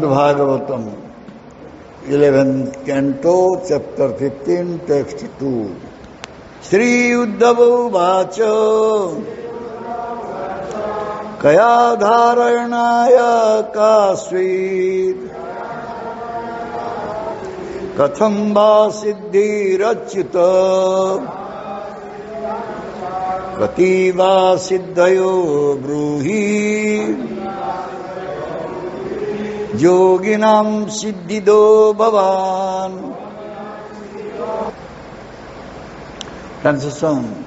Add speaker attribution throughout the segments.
Speaker 1: Bhagavatam, 11th Canto, Chapter 15, Text 2. Sri Uddhava Vacha Kaya Dharayanaya Kasvit Katham Va Siddhi Rachyuta Kati Va Siddhayo Bruhi Yoginam Siddhido Bhavan. Translation.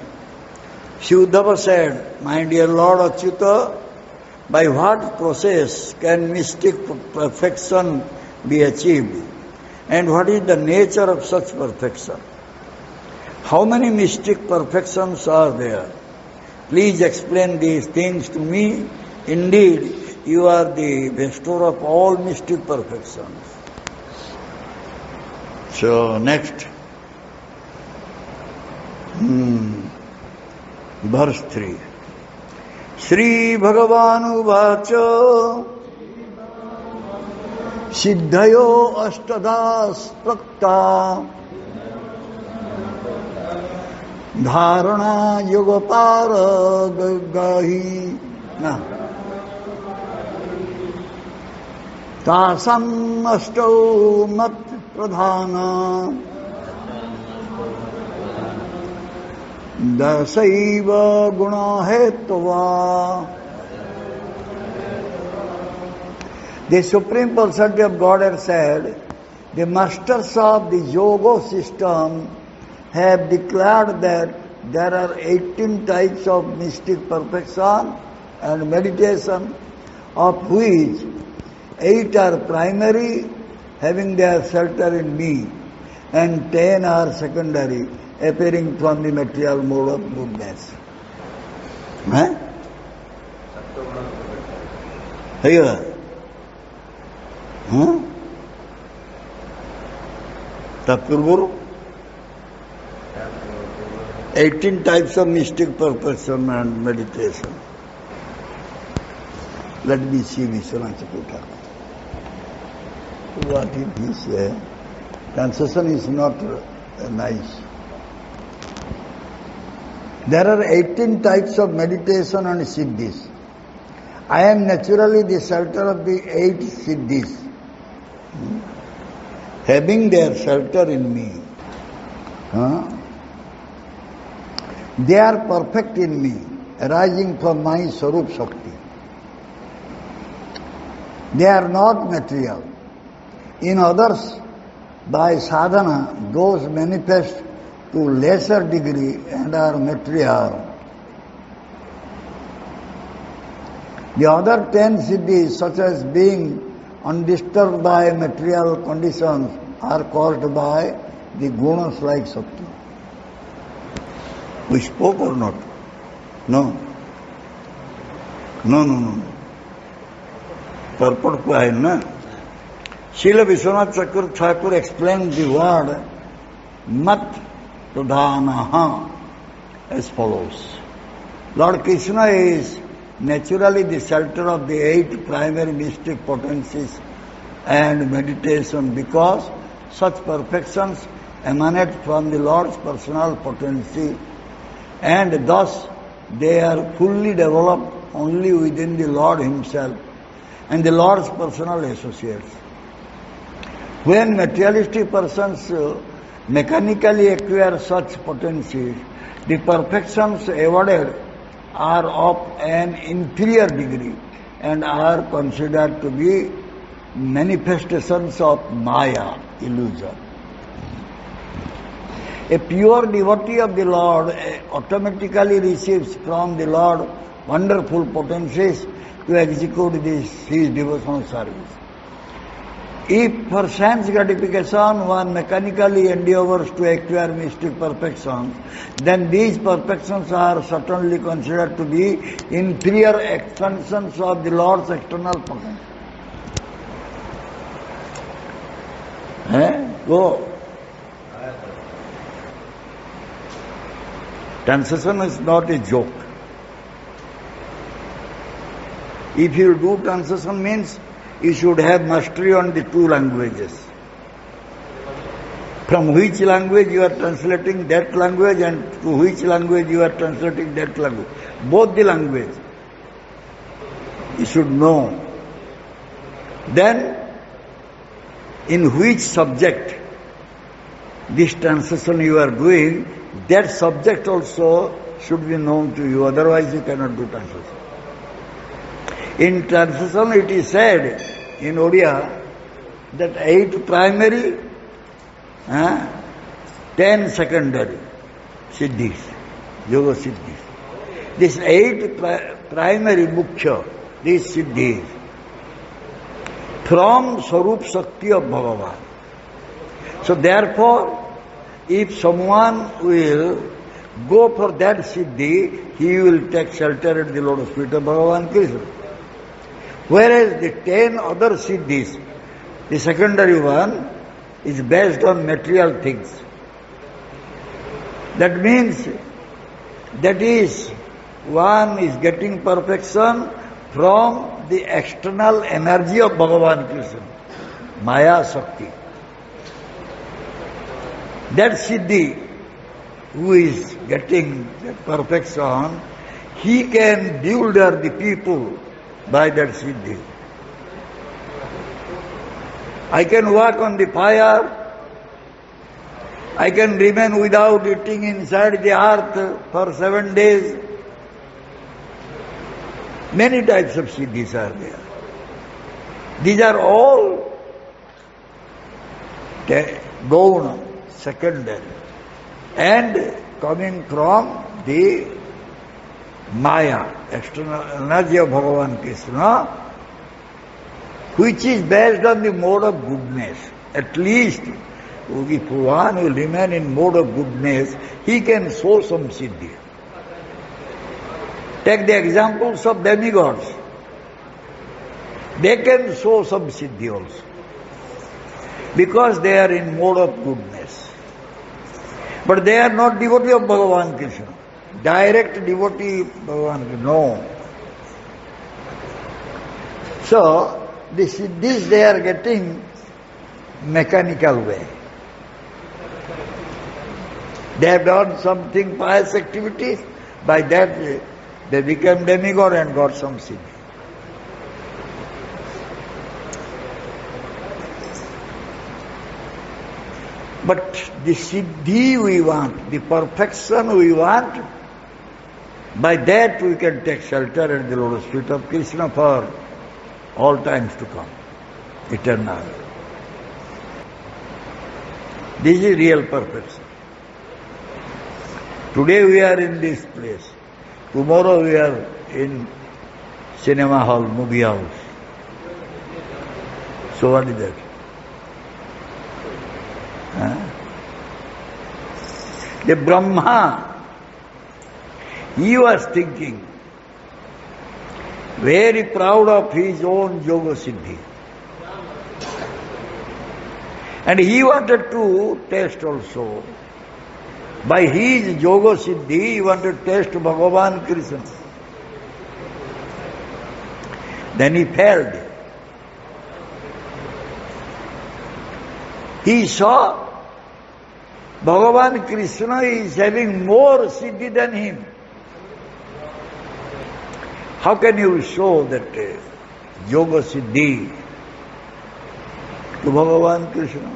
Speaker 1: Sri Uddhava said, my dear Lord Achyuta, by what process can mystic perfection be achieved? And what is the nature of such perfection? How many mystic perfections are there? Please explain these things to me. Indeed, you are the bestower of all mystic perfections. So, next. Verse 3. Sri Bhagavanu Vacha Siddhayo Ashtadas Prakta Dharana Yogapara Gahi Tasam Astau Mat Pradhana Dasaiva Guna Hetava. The Supreme Personality of Godhead said, the masters of the yoga system have declared that there are 18 types of mystic perfection and meditation, of which 8 are primary, having their shelter in me, and 10 are secondary, appearing from the material mode of goodness. Here. Tapurguru? 18 types of mystic perfection and meditation. Let me see Vishwanath Chakravarti. What it is, translation is not nice. There are 18 types of meditation and siddhis. I am naturally the shelter of the 8 siddhis, having their shelter in me. They are perfect in me, arising from my Sarup Shakti. They are not material. In others, by sadhana, those manifest to lesser degree and are material. The other 10 siddhis, such as being undisturbed by material conditions, are caused by the gunas like Shakti. We spoke or not? No. Purport ko hai na? Srila Vishwanath Chakravarti Thakur explained the word mat pradhanaha as follows. Lord Krishna is naturally the shelter of the 8 primary mystic potencies and meditation, because such perfections emanate from the Lord's personal potency, and thus they are fully developed only within the Lord Himself and the Lord's personal associates. When materialistic persons mechanically acquire such potencies, the perfections awarded are of an inferior degree and are considered to be manifestations of Maya, illusion. A pure devotee of the Lord automatically receives from the Lord wonderful potencies to execute his devotional service. If for sense gratification one mechanically endeavors to acquire mystic perfections, then these perfections are certainly considered to be inferior extensions of the Lord's external potency. Go. Translation is not a joke. If you do translation means you should have mastery on the two languages. From which language you are translating that language and to which language you are translating that language. Both the language. You should know. Then, in which subject this translation you are doing, that subject also should be known to you, otherwise you cannot do translation. In translation it is said in Odia that 8 primary, 10 secondary siddhis, yoga siddhis. This 8 primary mukhya, these siddhis, from Sarup Shakti of Bhagavan. So therefore, if someone will go for that siddhi, he will take shelter at the lotus feet of Bhagavan Krishna. Whereas the 10 other siddhis, the secondary one, is based on material things. That means, that is, one is getting perfection from the external energy of Bhagavan Krishna, Maya Shakti. That siddhi, who is getting that perfection, he can bewilder the people by that siddhi. I can walk on the fire, I can remain without eating inside the earth for 7 days. Many types of siddhis are there. These are all gone, secondary, and coming from the Maya, external energy of Bhagavan Krishna, which is based on the mode of goodness. At least, if one will remain in mode of goodness, he can show some siddhi. Take the examples of demigods. They can show some siddhi also, because they are in mode of goodness. But they are not devotee of Bhagavan Krishna. Direct devotee of Bhagavan Krishna, no. So, the siddhis they are getting mechanical way. They have done something pious activities, by that they became demigod and got some siddhi. But the siddhi we want, the perfection we want, by that we can take shelter at the lotus feet of Krishna for all times to come, eternal. This is real perfection. Today we are in this place. Tomorrow we are in cinema hall, movie house. So what is that? The Brahma, he was thinking, very proud of his own yoga siddhi. And he wanted to test also. By his yoga siddhi, he wanted to test Bhagavan Krishna. Then he failed. He saw Bhagavan Krishna is having more siddhi than him. How can you show that yoga siddhi to Bhagavan Krishna?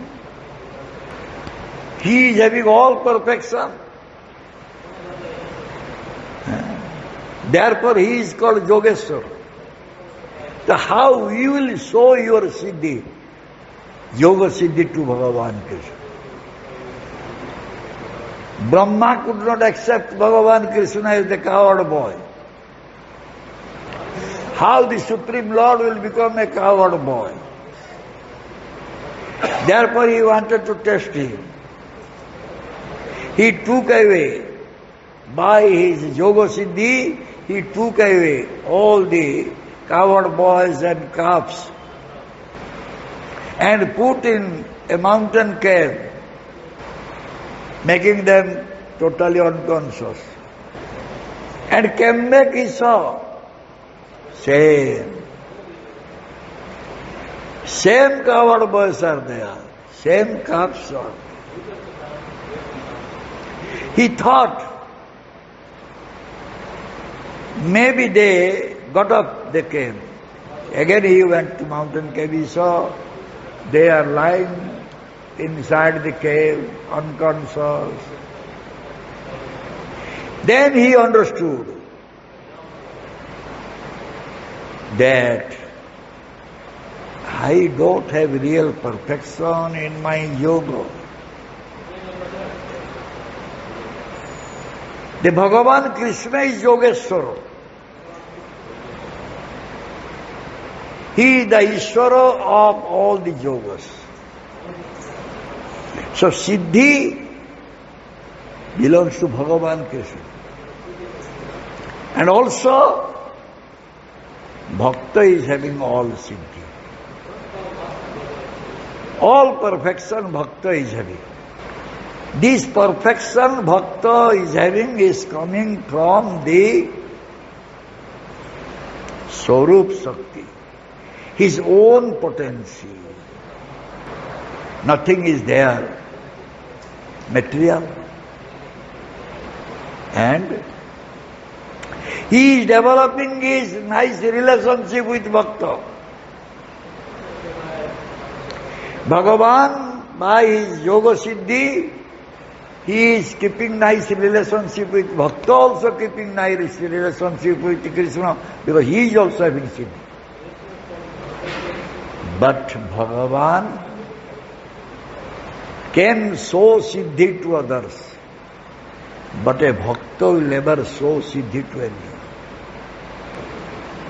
Speaker 1: He is having all perfection. Therefore he is called Yogeshwar. So how you will show your siddhi, yoga siddhi to Bhagavan Krishna? Brahma could not accept Bhagavan Krishna as the coward boy. How the Supreme Lord will become a coward boy? Therefore he wanted to test him. He took away, by his yoga siddhi, he took away all the coward boys and calves and put in a mountain cave, making them totally unconscious. And came back, he saw, same. Same cowherd boys are there. Same calves are. He thought, maybe they got up, they came. Again he went to mountain cave, he saw they are lying inside the cave, unconscious. Then he understood that I don't have real perfection in my yoga. The Bhagavan Krishna is Yogeshwara. He is the Ishvara of all the yogas. So Siddhi belongs to Bhagavan Krishna. And also, Bhakta is having all Siddhi. All perfection Bhakta is having. This perfection Bhakta is having is coming from the Swarup Shakti, his own potency. Nothing is there material. And he is developing his nice relationship with Bhakta. Bhagavan, by his yoga siddhi, he is keeping nice relationship with Bhakta, also keeping nice relationship with Krishna, because he is also having siddhi. But Bhagavan can show siddhi to others, but a Bhakta will never show siddhi to anyone.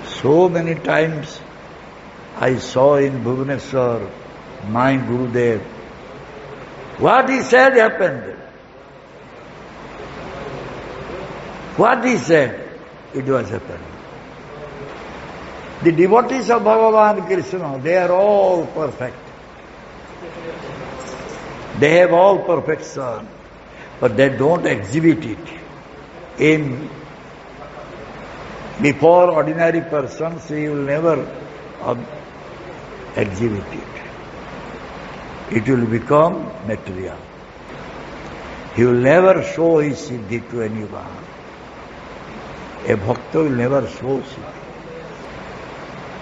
Speaker 1: So many times I saw in Bhubaneswar my Gurudeva. What he said happened. What he said, it was happening. The devotees of Bhagavan Krishna, they are all perfect. They have all perfection, but they don't exhibit it. Before ordinary persons, he will never exhibit it. It will become material. He will never show his siddhi to anyone. A bhakta will never show siddhi.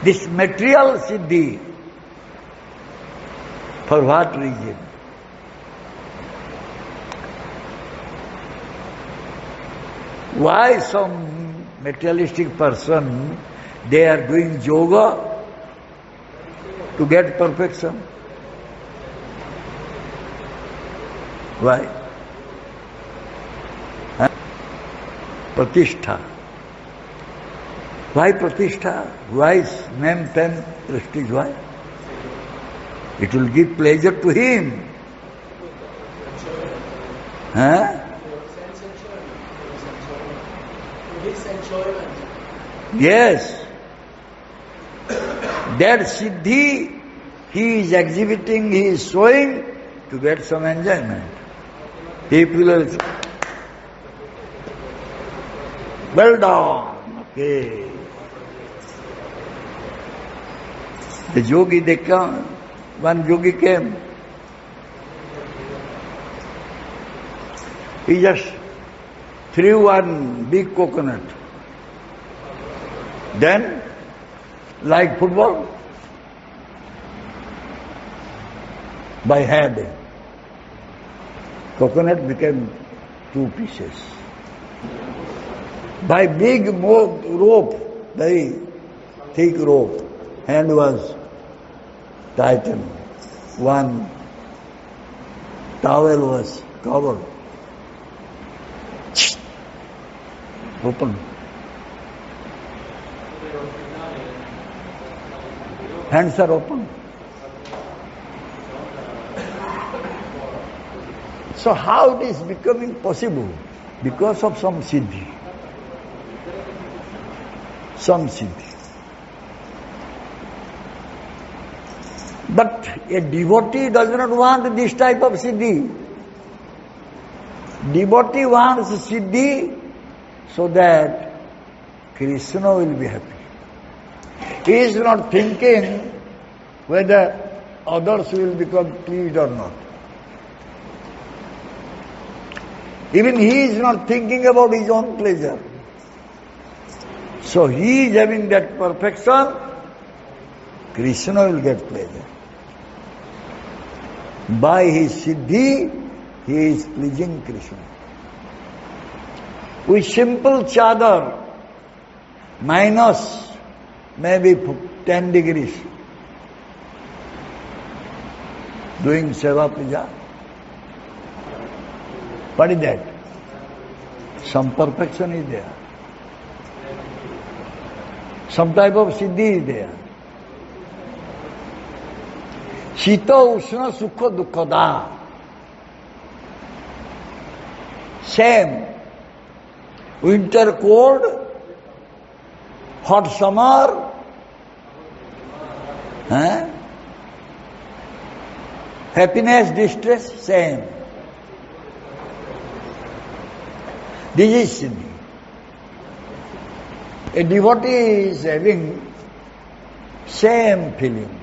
Speaker 1: This material siddhi, for what reason? Why some materialistic person, they are doing yoga to get perfection? Why? Pratishtha. Why pratishtha? Why name, fame, prestige? Why? It will give pleasure to him. Huh? Yes. That siddhi he is exhibiting, he is showing to get some enjoyment. People will say, well done, okay. The yogi, they come, one yogi came. He just threw one big coconut. Then, like football, by hand, coconut became 2 pieces. By big rope, very thick rope, hand was tightened. One towel was covered. Open. Hands are open. So how it is becoming possible? Because of some siddhi. Some siddhi. But a devotee does not want this type of siddhi. Devotee wants siddhi so that Krishna will be happy. He is not thinking whether others will become pleased or not. Even he is not thinking about his own pleasure. So he is having that perfection, Krishna will get pleasure. By his siddhi, he is pleasing Krishna. With simple chadar, minus maybe 10 degrees, doing seva puja. What is that? Some perfection is there. Some type of siddhi is there. Shita Ushna Sukha Dukkada. Same. Winter cold, hot summer, happiness, distress, same. This is siddhi. A devotee is having same feeling.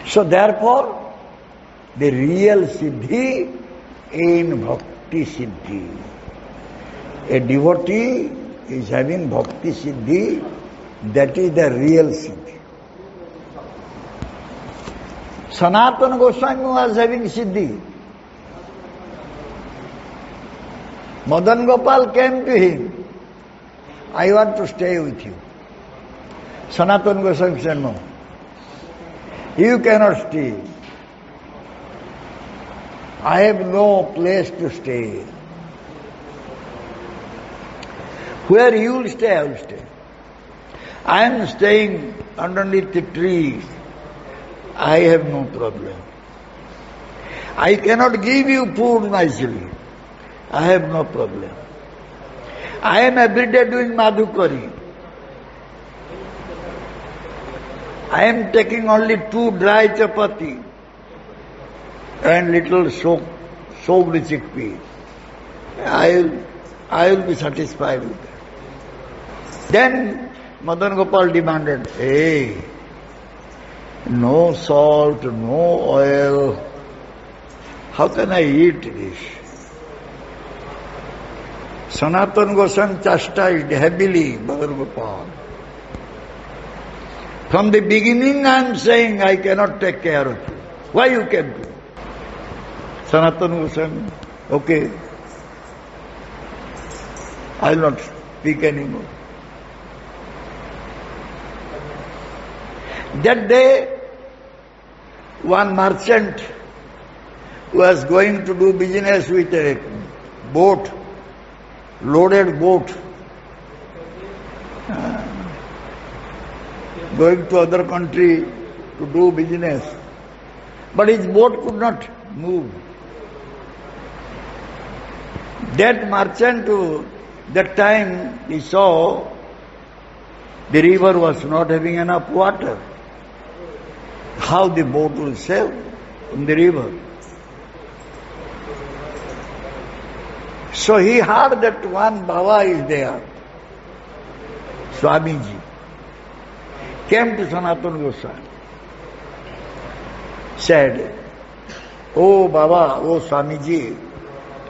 Speaker 1: So therefore, the real siddhi in Bhakti Siddhi. A devotee is having Bhakti Siddhi, that is the real siddhi. Sanatana Goswami was having siddhi. Madan Gopal came to him. I want to stay with you. Sanatana Goswami said, no. You cannot stay. I have no place to stay. Where you will stay, I will stay. I am staying underneath the trees. I have no problem. I cannot give you food nicely. I have no problem. I am every day doing madhukari. I am taking only 2 dry chapati and little soaked chickpeas. I will be satisfied with that. Then Madan Gopal demanded, hey, no salt, no oil. How can I eat this? Sanatana Goswami chastised heavily Madan Gopal. From the beginning I am saying I cannot take care of you. Why you can do? Sanatana Goswami, okay, I will not speak anymore. That day, one merchant was going to do business with a boat, loaded boat, going to other country to do business. But his boat could not move. That merchant, that time he saw the river was not having enough water. How the boat will sail in the river? So he heard that one Baba is there, Swamiji, came to Sanatana Goswami, said, oh Baba, oh Swamiji,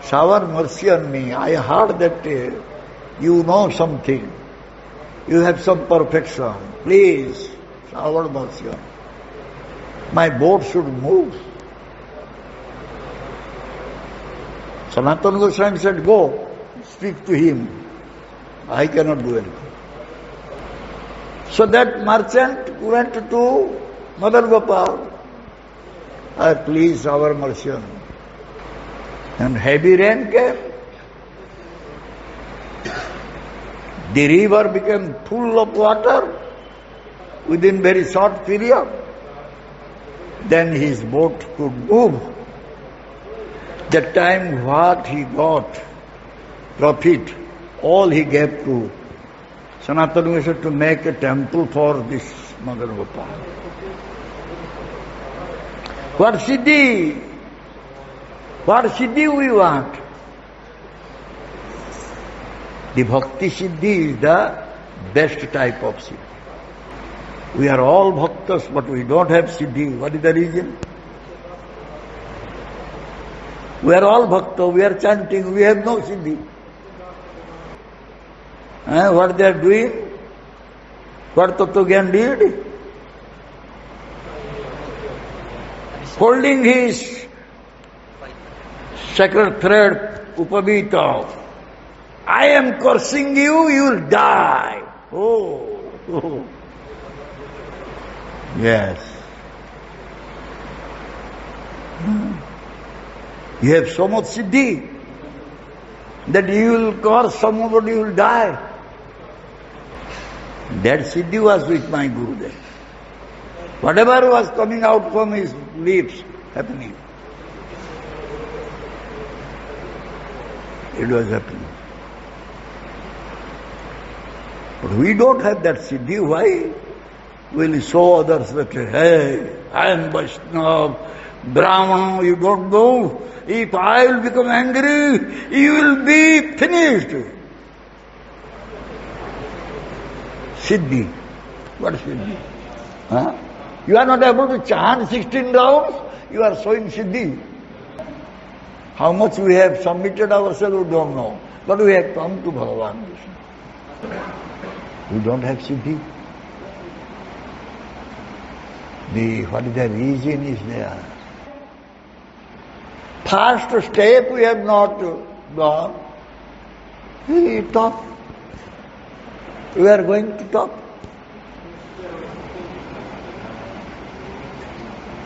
Speaker 1: shower mercy on me. I heard that you know something. You have some perfection. Please, shower mercy on me. My boat should move. Sanatana Goswami said, go, speak to him. I cannot do anything. So that merchant went to Madan Gopal. Please, shower mercy on me. And heavy rain came. The river became full of water within very short period. Then his boat could move. That time what he got, profit, all he gave to Sanatana Goswami to make a temple for this Madan Gopal. What siddhi? What siddhi we want? The Bhakti Siddhi is the best type of siddhi. We are all bhaktas, but we don't have siddhi. What is the reason? We are all bhakta, we are chanting, we have no siddhi. What they are doing? What Tattva did? Holding his sacred thread, Upavita. I am cursing you, you will die. Oh. Yes. You have so much siddhi that you will curse somebody, you will die. That siddhi was with my Gurudeva. Whatever was coming out from his lips, happening. It was happening. But we don't have that siddhi. Why? We'll show others that, hey, I am Vaishnava, Brahmana, you don't know. If I will become angry, you will be finished. Siddhi. What is siddhi? Huh? You are not able to chant 16 rounds, you are showing siddhi. How much we have submitted ourselves, we don't know. But we have come to Bhagavan. We don't have siddhi. What is the reason is there? First step we have not gone. Top. We are going to top.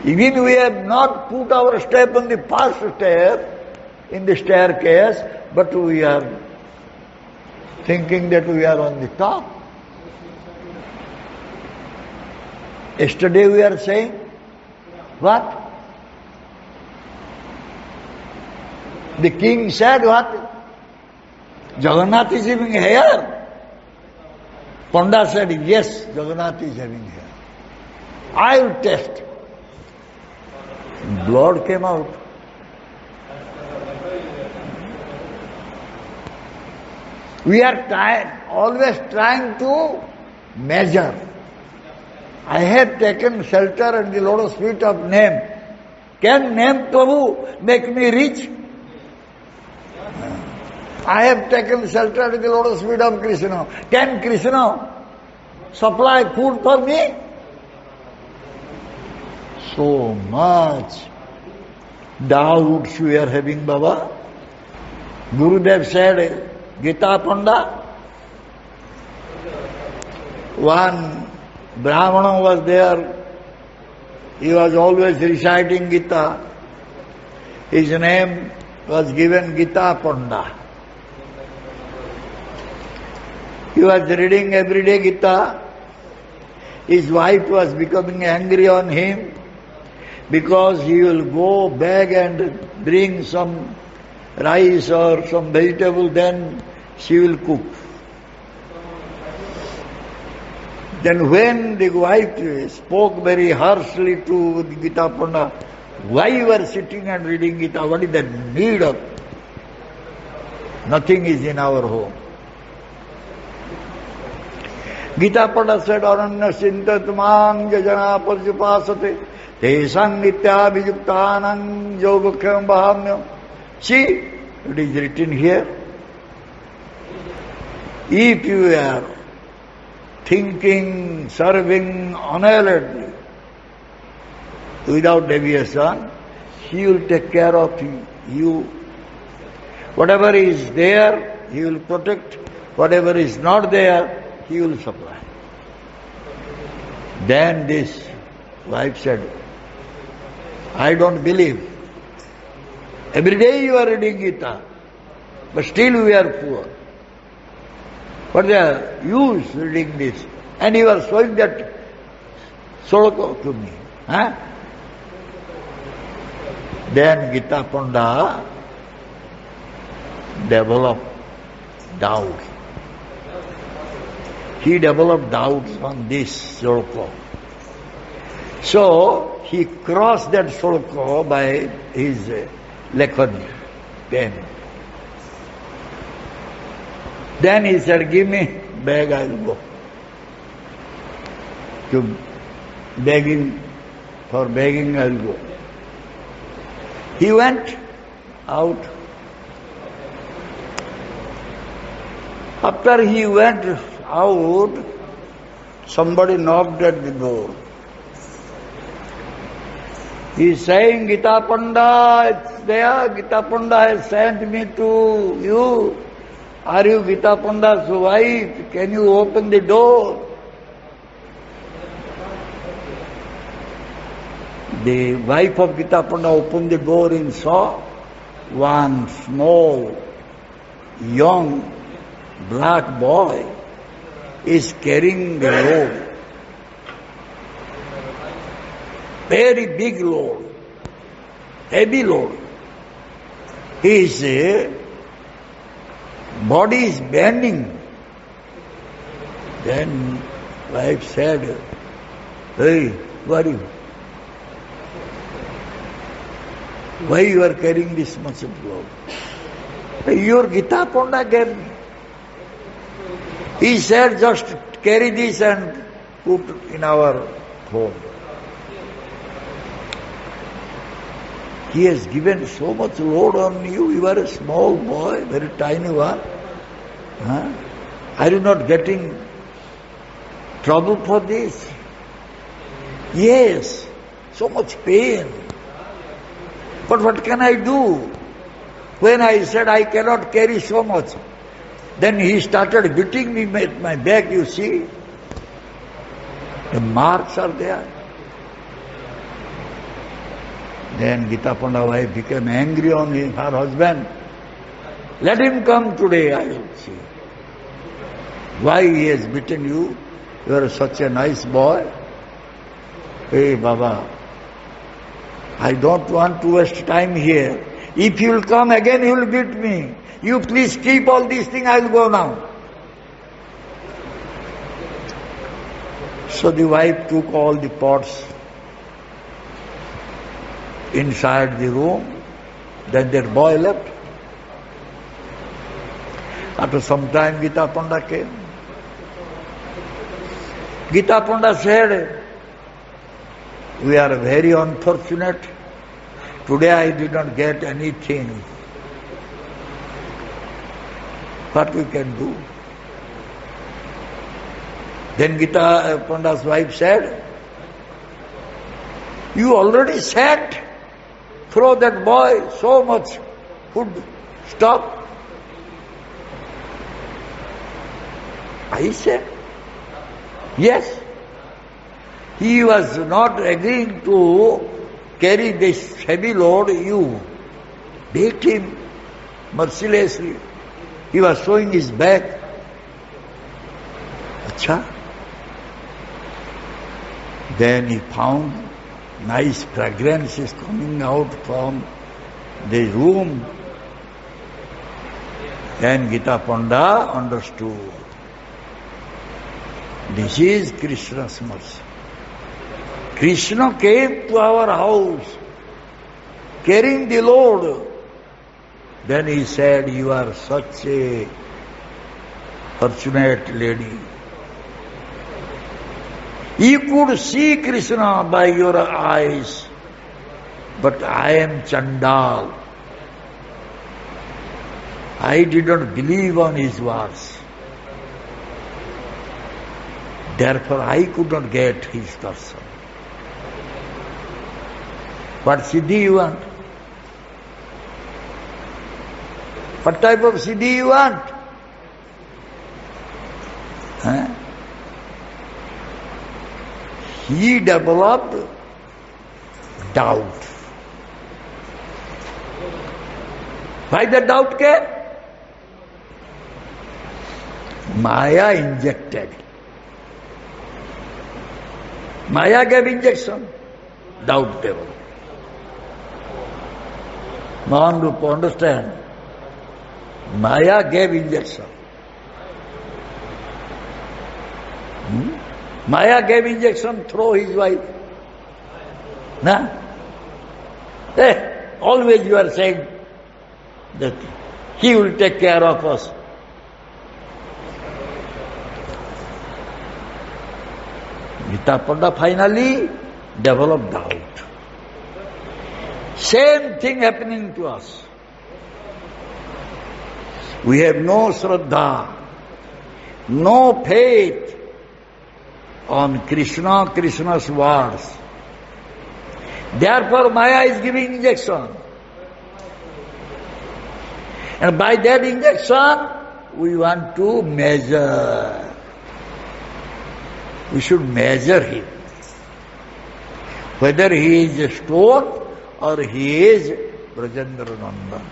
Speaker 1: Even we have not put our step on the first step in the staircase, but we are thinking that we are on the top. Yesterday we are saying, what? The king said what? Jagannath is having hair. Panda said, yes, Jagannath is having hair. I will test. Blood came out. We are always trying to measure. I have taken shelter at the lotus feet of name. Can name Prabhu make me rich? I have taken shelter at the lotus feet of Krishna. Can Krishna supply food for me? So much doubts we are having, Baba. Gurudeva said, Gita Panda. One Brahmana was there. He was always reciting Gita. His name was given Gita Panda. He was reading every day Gita. His wife was becoming angry on him because he will go back and bring some rice or some vegetable, then she will cook. Then when the wife spoke very harshly to the Gita Panda, why you are sitting and reading Gita? What is the need of? Nothing is in our home. Gita Panda said, Aranya Sintatman Jajana Parjupasate Tesang Nitya Vijuktanang Yogakham Bahamya. See, it is written here. If you are thinking, serving unerringly, without deviation, He will take care of you. Whatever is there, He will protect. Whatever is not there, He will supply. Then this wife said, I don't believe. Every day you are reading Gita, but still we are poor. What the use reading this? And you are showing that sloka to me. Huh? Then Gita Panda developed doubts. He developed doubts on this sloka. So he crossed that sloka by his lekhani, pen. Then he said, give me bag, I will go. to begging, for begging I'll go. He went out. After he went out, somebody knocked at the door. He is saying, Gita Panda, it's there. Gita Panda has sent me to you. Are you Gita Panda's wife? Can you open the door? The wife of Gita Panda opened the door and saw one small, young, black boy is carrying the load. Very big load, heavy load. His body is bending. Then wife said, hey, who are you? Why you are carrying this much of load? Your Gita Panda gave me. He said, just carry this and put in our home. He has given so much load on you. You are a small boy, very tiny one. Huh? Are you not getting trouble for this? Yes, so much pain. But what can I do? When I said I cannot carry so much, then he started beating me with my back, you see. The marks are there. Then Gita Panda wife became angry on her husband. Let him come today, I will see. Why he has beaten you? You are such a nice boy. Hey Baba, I don't want to waste time here. If you will come again, you will beat me. You please keep all these things, I will go now. So the wife took all the pots inside the room. Then that boy left. After some time, Gita Panda came. Gita Panda said, we are very unfortunate. Today I did not get anything. What we can do? Then Gita Panda's wife said, you already sent through that boy so much food. Stop. I said, yes. He was not agreeing to carry this heavy load. You beat him mercilessly. He was showing his back. Acha. Then he found nice fragrances coming out from the room. Then Gita Panda understood. This is Krishna's mercy. Krishna came to our house carrying the load. Then he said, you are such a fortunate lady. You could see Krishna by your eyes, but I am Chandal. I did not believe on his words. Therefore, I could not get his darshan. What siddhi you want? What type of siddhi you want? Huh? He developed doubt. Why the doubt came? Maya injected. Maya gave injection. Doubt developed. Mahanurupa, understand? Maya gave injection. Maya gave injection through his wife. Nah? Always you are saying that he will take care of us. Tapada finally develop doubt. Same thing happening to us. We have no Shraddha, no faith on Krishna, Krishna's words. Therefore Maya is giving injection. And by that injection, we want to measure. We should measure him. Whether he is a stone or he is Brajendra Nandan.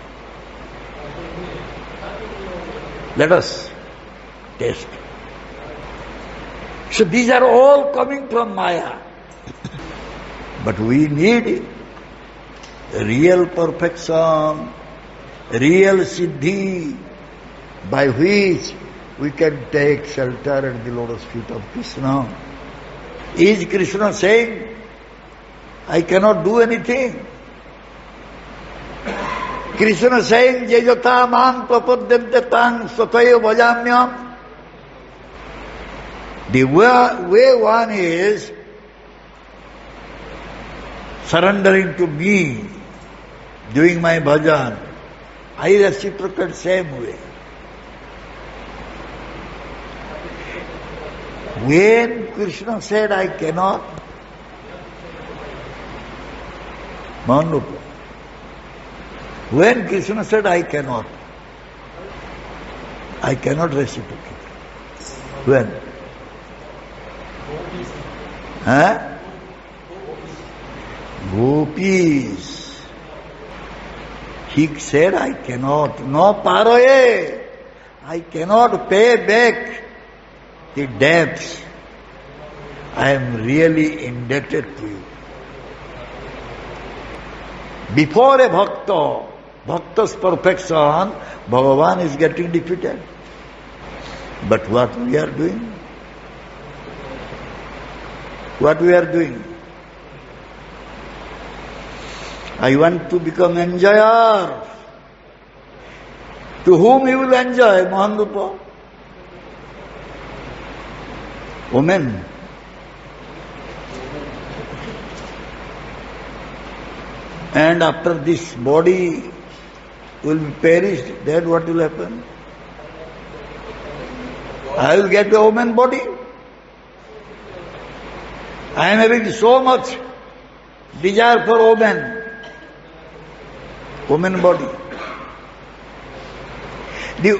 Speaker 1: Let us test. So these are all coming from Maya. But we need real perfection, real Siddhi, by which we can take shelter at the lotus feet of Krishna. Is Krishna saying, I cannot do anything? Krishna saying, Jejata man prapadyante tang sataya bhajamyam. The way one is surrendering to me, doing my bhajan, I reciprocate same way. When Krishna said, I cannot, Mahanupa, when Krishna said, I cannot reciprocate. When? Huh? Gopis. He said, I cannot. No paroye. I cannot pay back the debts. I am really indebted to you. Before a bhakta's perfection, Bhagavan is getting defeated. But what we are doing? What we are doing? I want to become enjoyer. To whom you will enjoy, Mahanupa? Women. And after this body will be perished, then what will happen? I will get a woman body. I am having so much desire for woman body. The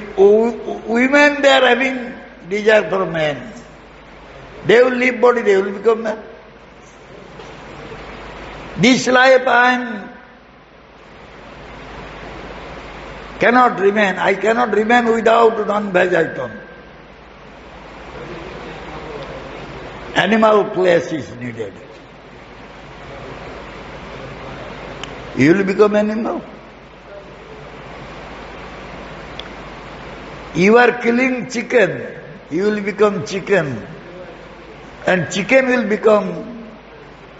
Speaker 1: women, they are having desire for men. They will leave body, they will become man. This life I cannot remain. I cannot remain without non-veg item. Animal flesh is needed. You will become animal. You are killing chicken, you will become chicken. And chicken will become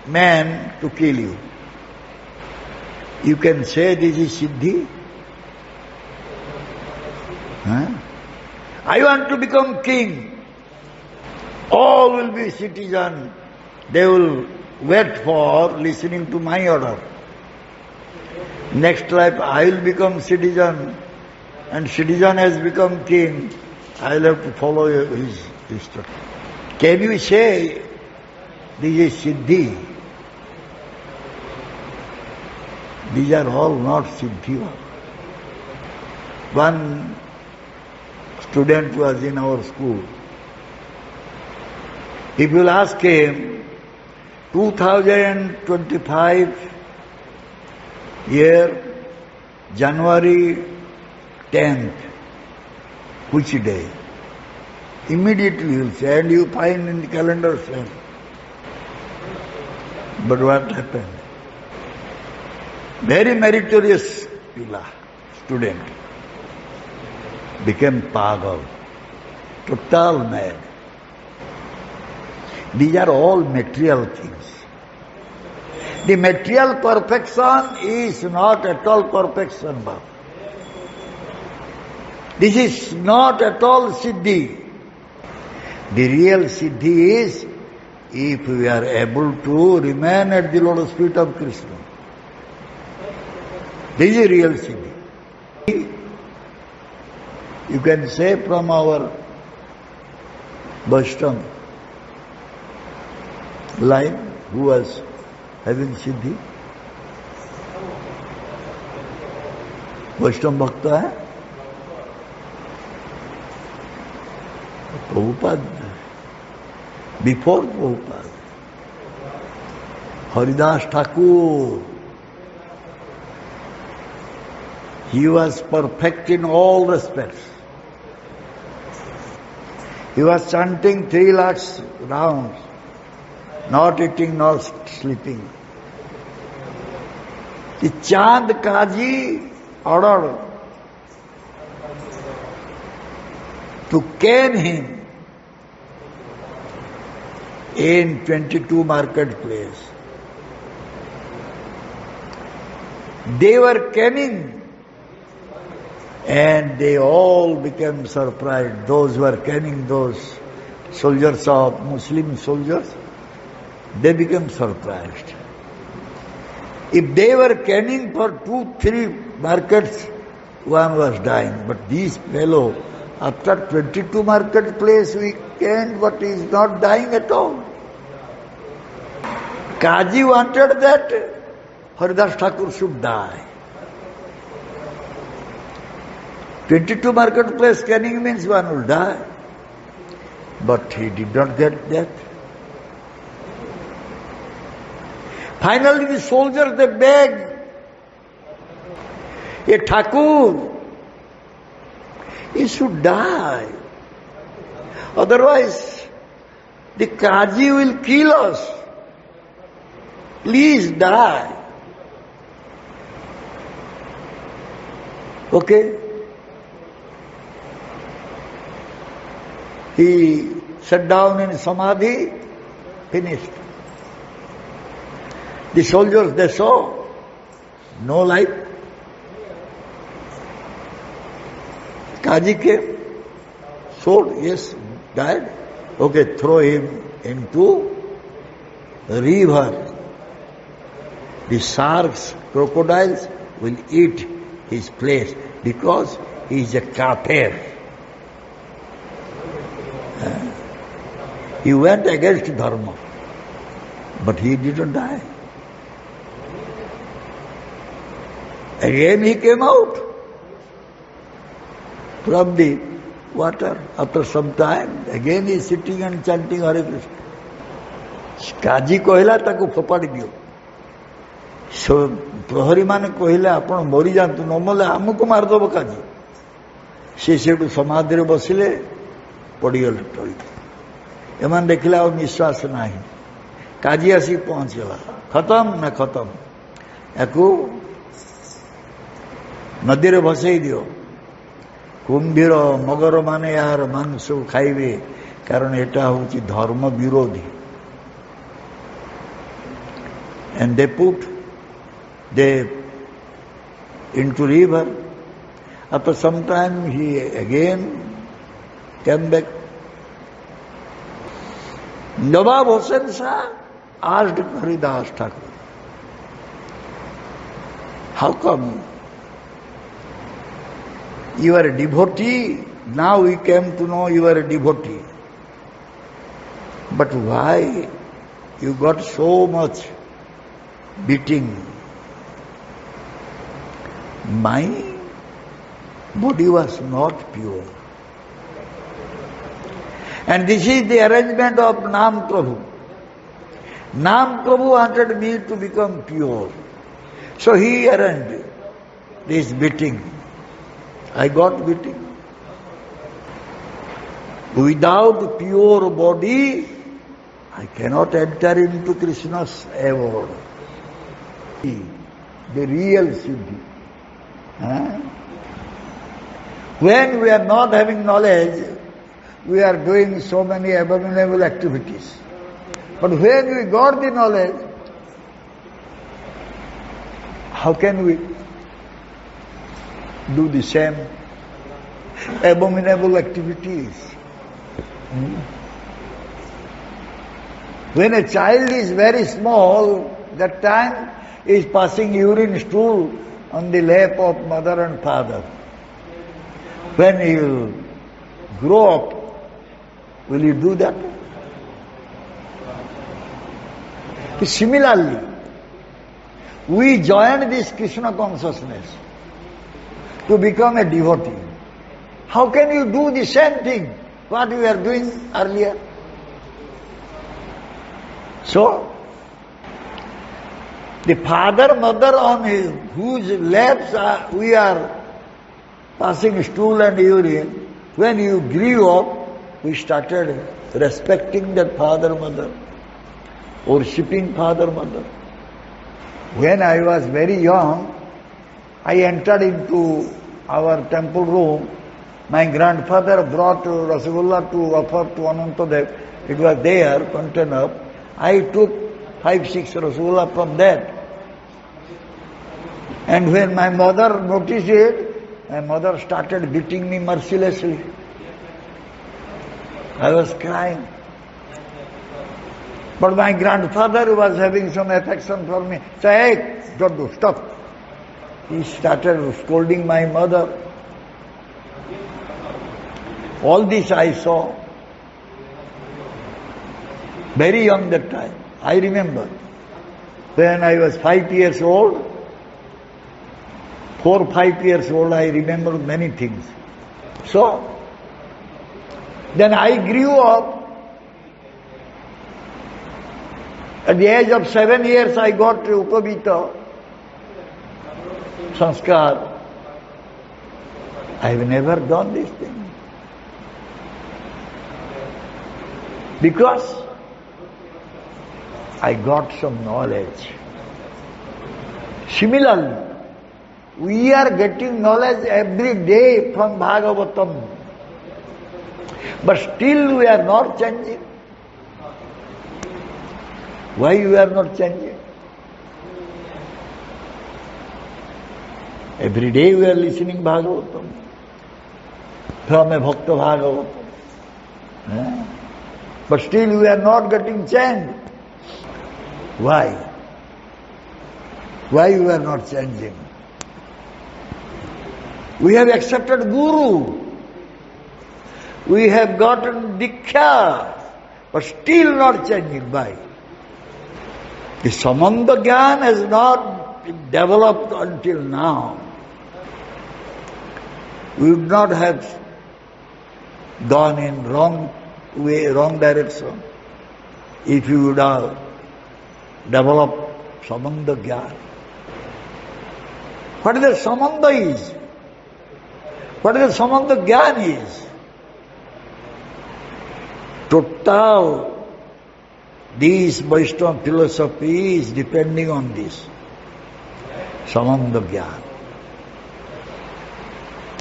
Speaker 1: man to kill you. You can say this is Siddhi. Huh? I want to become king. All will be citizen. They will wait for listening to my order. Next life I will become citizen, and citizen has become king. I will have to follow his instruction. Can you say this is Siddhi? These are all not Siddhi. One student was in our school. If you will ask him, 2025 year, January 10th, which day? Immediately he will say, and you find in the calendar same. But what happened? Very meritorious student became pagal, total mad. These are all material things. The material perfection is not at all perfection, Baba. This is not at all Siddhi. The real Siddhi is if we are able to remain at the lotus feet of Krishna. This is real Siddhi. You can say from our Vaishnava line, who was having Siddhi? Vaishnava Bhakta hai? Prabhupada. Before Prabhupada. Haridas Thakur. He was perfect in all respects. He was chanting 3 lakhs rounds, not eating, not sleeping. The Chand Kaji ordered to cane him in 22 marketplace. They were caning, and they all became surprised. Those who were caning those soldiers of Muslim soldiers, they became surprised. If they were caning for 2-3 markets, one was dying. But this fellow, after 22 marketplace, we caned, but he is not dying at all. Kaji wanted that Haridas Thakur should die. 22 marketplace caning means one will die. But he did not get that. Finally the soldiers, they begged, "A Thakur, he should die. Otherwise the Kaji will kill us. Please die." Okay? He sat down in Samadhi, finished. The soldiers, they saw no life. Kaji came, sword, yes, died. Okay, throw him into the river. The sharks, crocodiles will eat his place because he is a kafir. He went against dharma, but he didn't die. Again he came out from the water. After some time, again he is sitting and chanting Hare Krishna. Kaji କହିଲା ତାକୁ ଫୋପାଡ଼ି ଦିଅ. ପ୍ରହରୀ ମାନେ କହିଲେ ଆପଣ ମରିଯାଆନ୍ତୁ, ନ ମଲେ ଆମକୁ ମାରିଦେବ କାଜି. ସେ ସେଠୁ ସମାଧିରେ ବସିଲେ, ପଡ଼ିଗଲେ ଟଳିକି. ଏମାନେ ଦେଖିଲେ ଆଉ ନିଶ୍ୱାସ ନାହିଁ. କାଜି ଆସି ପହଞ୍ଚିଲା. ଖତମ ନା ଖତମ. ୟାକୁ ନଦୀରେ ଭସେଇ ଦିଅ. କୁମ୍ଭୀର ମଗର ମାନେ ଏହାର ମାଂସ ଖାଇବେ, କାରଣ ଏଟା ହେଉଛି ଧର୍ମ ବିରୋଧୀ. And they put into river. After some time he again came back. Nawab Hussain Shah asked Haridas Thakur, "How come you are a devotee? Now we came to know you are a devotee. But why you got so much beating?" My body was not pure. And this is the arrangement of Nam Prabhu. Nam Prabhu wanted me to become pure. So he arranged this beating. I got beating. Without pure body, I cannot enter into Krishna's abode. The real Siddhi. When we are not having knowledge, we are doing so many abominable activities. But when we got the knowledge, how can we do the same abominable activities? When a child is very small, that time he is passing urine stool on the lap of mother and father. When he will grow up, will you do that? Similarly, we join this Krishna consciousness to become a devotee. How can you do the same thing what we were doing earlier? So, the father, mother on whose laps we are passing stool and urine, when you grew up, we started respecting that father, mother, worshipping father, mother. When I was very young, I entered into our temple room. My grandfather brought Rasagulla to offer to Anantadev. It was there, container. I took 5-6 Rasagulla from that. And when my mother noticed it, my mother started beating me mercilessly. I was crying. But my grandfather was having some affection for me. Say, hey, don't do, stop. He started scolding my mother. All this I saw. Very young that time. I remember. When I was 5 years old, 4 or 5 years old, I remember many things. So, then I grew up. At the age of 7 years, I got Upavita, Sanskar. I have never done this thing. Because I got some knowledge. Similarly, we are getting knowledge every day from Bhagavatam. But still we are not changing. Why you are not changing? Every day we are listening Bhagavatam from a Bhakta Bhagavatam. But still we are not getting changed. Why? Why you are not changing? We have accepted Guru. We have gotten Diksha, but still not changing. Why? The Sambandha Jnana has not developed until now. We would not have gone in wrong way, wrong direction, if you would have developed Sambandha Jnana. What is the Sambandha is? What is the Sambandha Jnana is? Total this Vaishnava philosophy is depending on this Sambandha Jnana.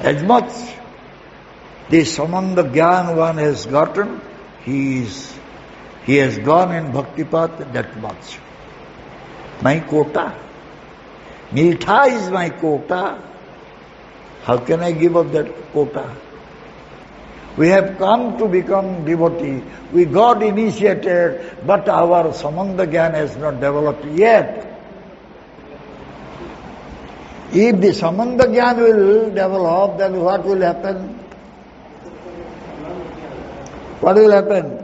Speaker 1: As much this Sambandha Jnana one has gotten, he has gone in Bhakti path that much. My quota. Miltha is my quota. How can I give up that quota? We have come to become devotee. We got initiated, but our Sambandha Jnana has not developed yet. If the Sambandha Jnana will develop, then what will happen? What will happen?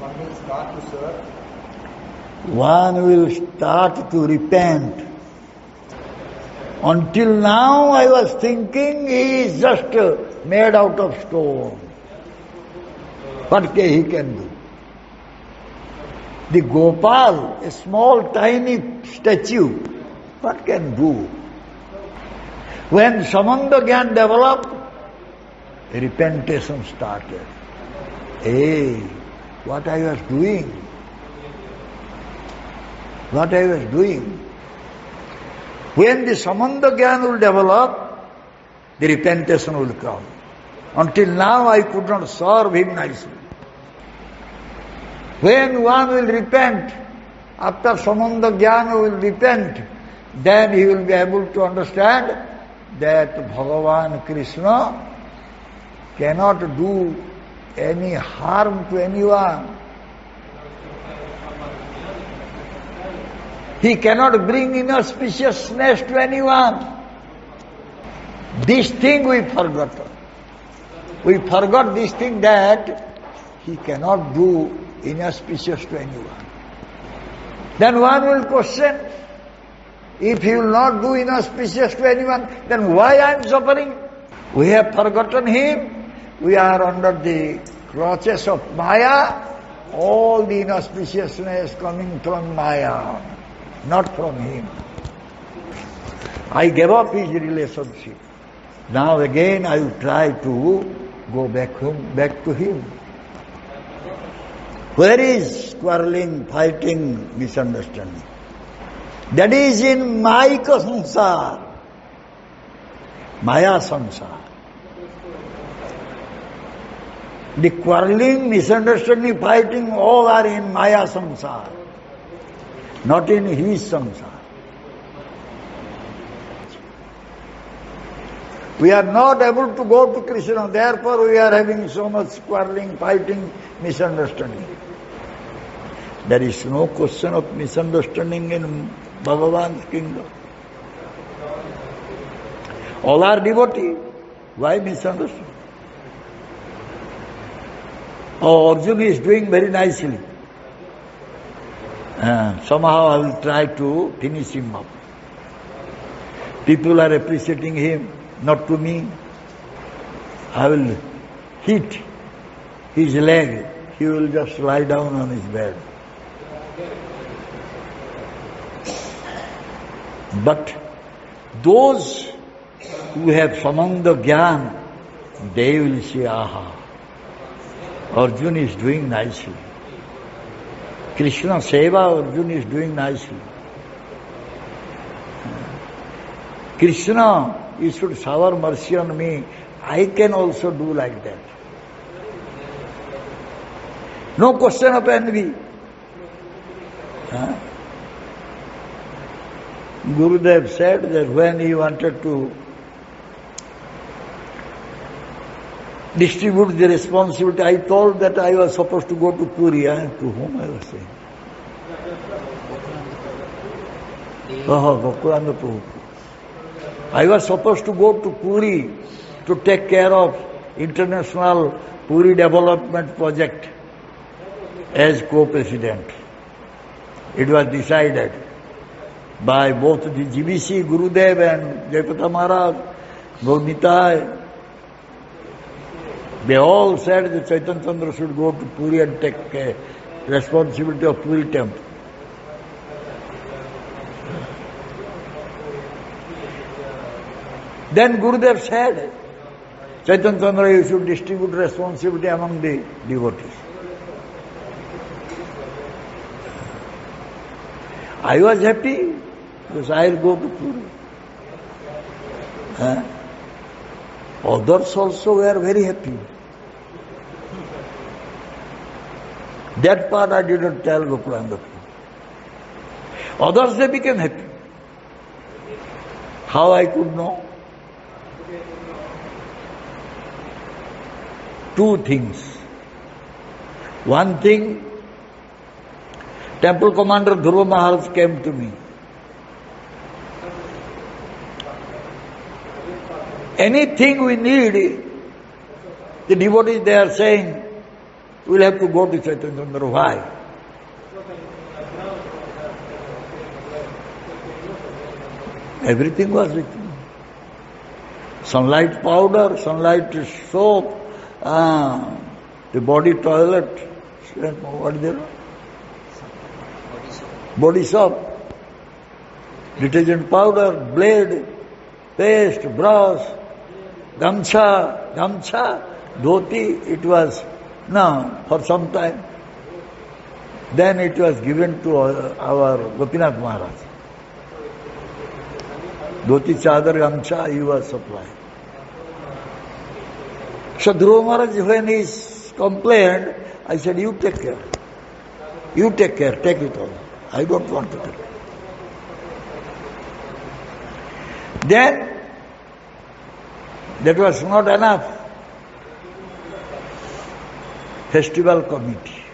Speaker 2: One will start to serve.
Speaker 1: One will start to repent. Until now I was thinking he is just made out of stone. What he can do? The Gopal, a small tiny statue, what can do? When Sambandha Jnana developed, repentation started. Hey, what I was doing? What I was doing? When the Sambandha Jnana will develop, the repentation will come. Until now I could not serve him nicely. When one will repent, after Sambandha Jnana will repent, then he will be able to understand that Bhagavan Krishna cannot do any harm to anyone. He cannot bring inauspiciousness to anyone. This thing we forgot. We forgot this thing that he cannot do inauspicious to anyone. Then one will question, if he will not do inauspicious to anyone, then why I am suffering? We have forgotten him. We are under the clutches of Maya. All the inauspiciousness coming from Maya, not from him. I gave up his relationship. Now again I will try to go back to him. Where is quarreling, fighting, misunderstanding? That is in Maya samsara, Maya samsara. The quarreling, misunderstanding, fighting, all are in Maya samsara, not in his samsara. We are not able to go to Krishna, therefore we are having so much quarreling, fighting, misunderstanding. There is no question of misunderstanding in Bhagavan's kingdom. All are devotees. Why misunderstand? Oh, Arjuna is doing very nicely. Somehow I will try to finish him up. People are appreciating him, not to me. I will hit his leg. He will just lie down on his bed. But those who have Sambandha Jnana, they will say, aha, Arjuna is doing nicely. Krishna Seva, Arjuna is doing nicely. Krishna, you should shower mercy on me. I can also do like that. No question of envy. Gurudeva said that when he wanted to distribute the responsibility, I told that I was supposed to go to Puri. To whom I was saying? Bhakti Siddhi. I was supposed to go to Puri to take care of international Puri development project as co-president. It was decided by both the GBC, Gurudeva and Jaipata Maharaj, Gaunitai. They all said that Chaitanya Chandra should go to Puri and take responsibility of Puri temple. Then Gurudeva said, Chaitanya Chandra, you should distribute responsibility among the devotees. I was happy because I will go to Puri. Others also were very happy. That part I didn't tell Gokulananda. Others, they became happy. How I could know? Two things. One thing, temple commander Dhruva Maharaj came to me. Anything we need, the devotees, they are saying, we'll have to go to Chaitanya Chandra. Why? Everything was with me. Sunlight powder, sunlight soap, the body toilet, what is there? Body soap, detergent powder, blade, paste, brush, gamcha, dhoti, it was now for some time. Then it was given to our Gopinath Maharaj. Dhoti, chadar, gamcha, he was supplied. So Dhruva Maharaj, when he complained, I said, you take care. You take care, take it all. I don't want to take it. Then, that was not enough. festival committee.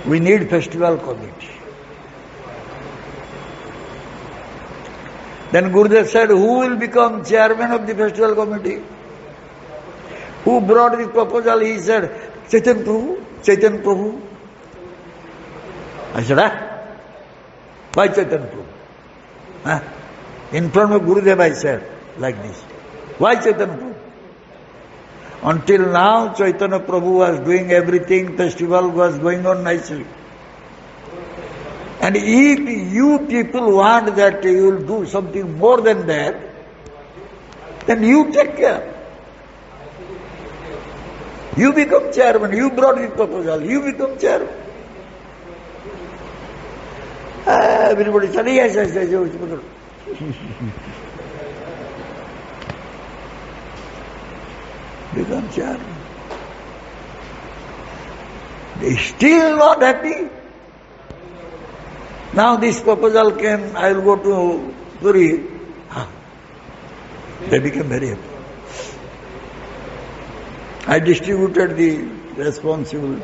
Speaker 1: We need festival committee. Then Gurudeva said, who will become chairman of the festival committee? Who brought the proposal? He said, Chaitanya Prabhu, Chaitanya Prabhu. I said, why Chaitanya Prabhu? In front of Gurudeva I said, like this. Why Chaitanya Prabhu? Until now, Chaitanya Prabhu was doing everything, festival was going on nicely. And if you people want that you will do something more than that, then you take care. You become chairman, you brought the proposal, you become chairman. Everybody said, yes. Become chairman. They still not happy. Now this proposal came, I will go to Puri. They became very happy. I distributed the responsibility.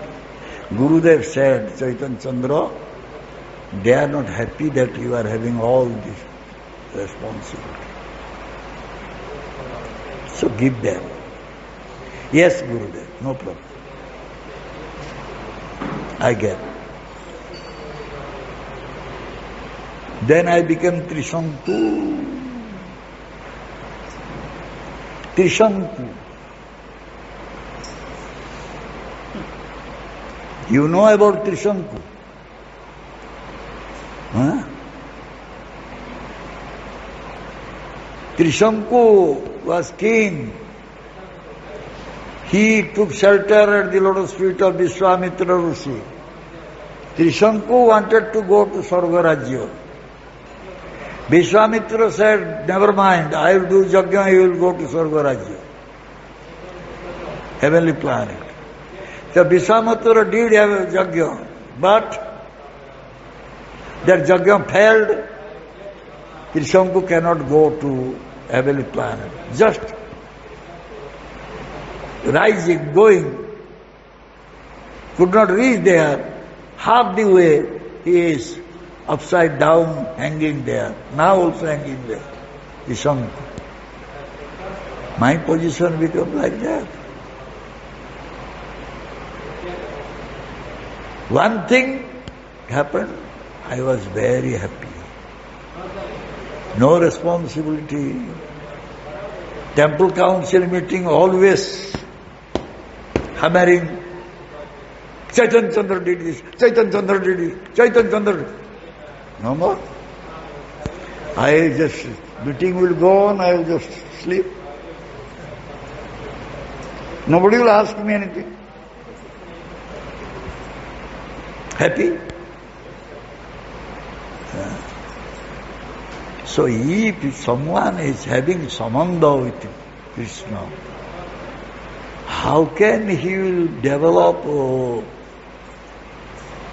Speaker 1: Gurudev said, Chaitanya Chandra, they are not happy that you are having all this responsibility. So give them. Yes, Gurudev, no problem. I get. Then I became Trishanku. Trishanku. You know about Trishanku? Trishanku was king. He took shelter at the lotus feet of Vishwamitra Rishi. Trishanku wanted to go to Sargarajya. Vishwamitra said, never mind, I will do Yajna, you will go to Sargarajya. Heavenly planet. So Vishwamitra did have a Yajna, but that Yajna failed. Trishanku cannot go to heavenly planet. Just rising, going, could not reach there. Half the way he is upside down, hanging there. Now also hanging there. Trishanku. My position became like that. One thing happened, I was very happy. No responsibility. Temple council meeting always hammering. Chaitanya Chandra did this, Chaitanya Chandra did this, Chaitanya Chandra. No more. Meeting will go on, I will just sleep. Nobody will ask me anything. Happy? So if someone is having sambandha with Krishna, how can he will develop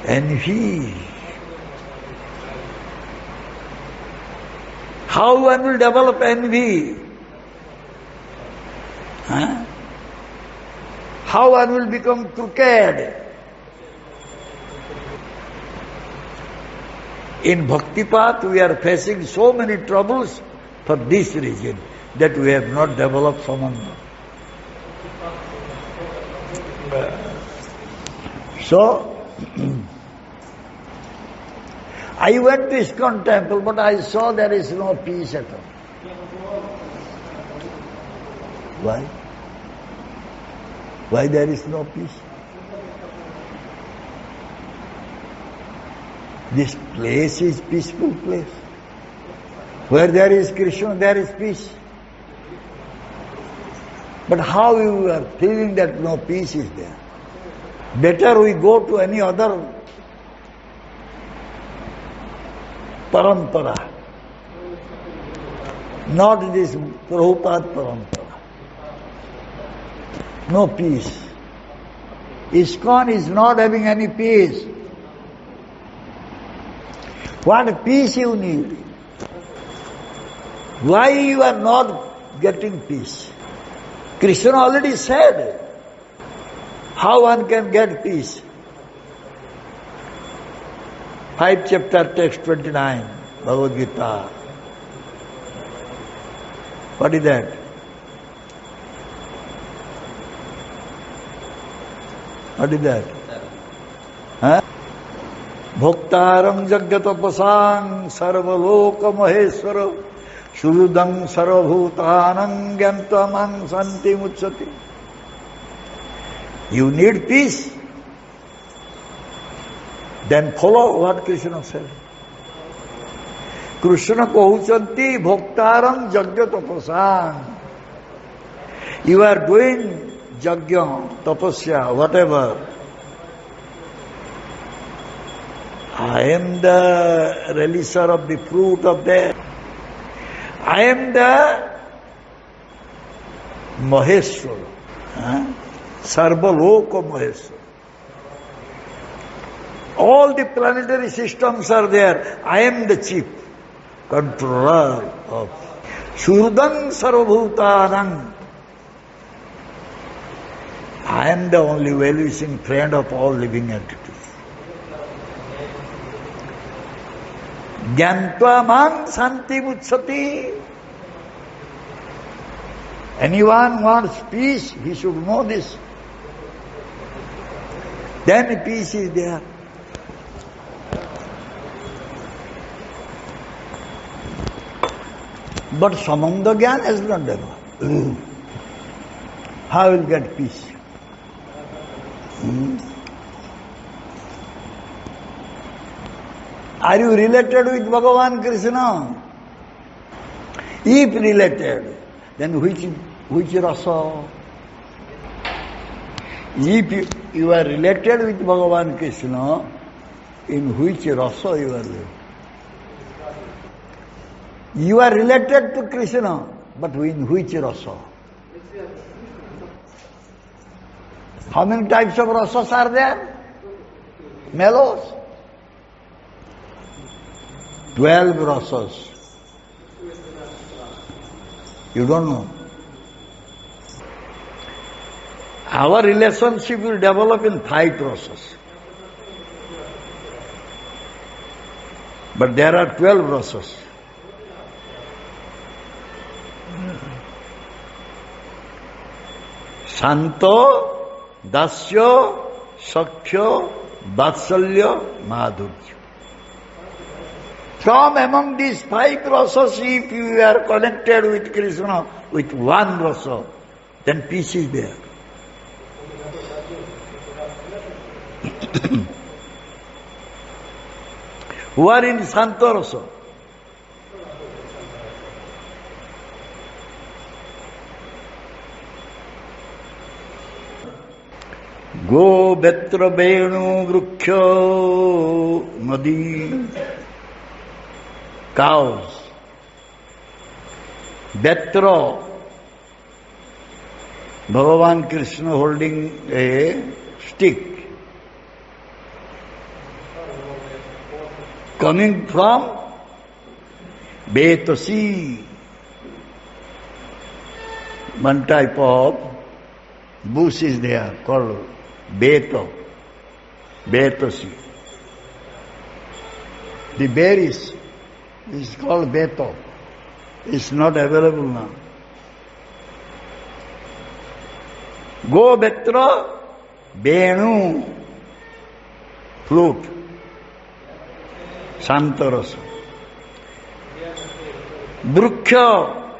Speaker 1: envy? How one will develop envy? How one will become crooked? In Bhakti path we are facing so many troubles for this reason, that we have not developed sambandha. So, I went to ISKCON temple, but I saw there is no peace at all. Why? Why there is no peace? This place is peaceful place. Where there is Krishna, there is peace. But how you are feeling that no peace is there? Better we go to any other parampara. Not this Prabhupada parampara. No peace. ISKCON is not having any peace. What peace you need? Why you are not getting peace? Krishna already said, How one can get peace? 5 chapter text 29, Bhagavad Gita. What is that? What is that? Huh? Bhoktaram jagatapasang sarvaloka maheswara shurudang sarvabhutanang gyantamang santi mutsati. You need peace. Then follow what Krishna said. Krishna kahuchanti bhoktaram jagatapasang. You are doing jagya, tapasya, whatever. I am the releaser of the fruit of death. I am the Maheshwara. Sarvaloka Maheshwara. All the planetary systems are there. I am the chief controller of Shurdang Sarvabhutanang. I am the only well-wishing friend of all living entities. Gyantva mang santi mutsati. Anyone wants peace, he should know this. Then peace is there. But Sambandha Jnana has not developed. How will get peace? Are you related with Bhagavan Krishna? If related, then which rasa? If you are related with Bhagavan Krishna, in which rasa you are living? You are related to Krishna, but in which rasa? How many types of rasas are there? Mellows? 12 rasas. You don't know. Our relationship will develop in 5 rasas. But there are 12 rasas. Santo, Dasya, Sakhya, Vatsalya, Madhurya. From among these 5 rasas, if you are connected with Krishna with one rasa, then peace is there. Who are in Santa rasa? Go betra benu vrukya nadi. Cows. Betra. Bhagavan Krishna holding a stick. Coming from Betasi. One type of bush is there called Beto. Betasi. The berries is called Beto. It's not available now. Go Betra Benu flute. Santarasa. Bruksha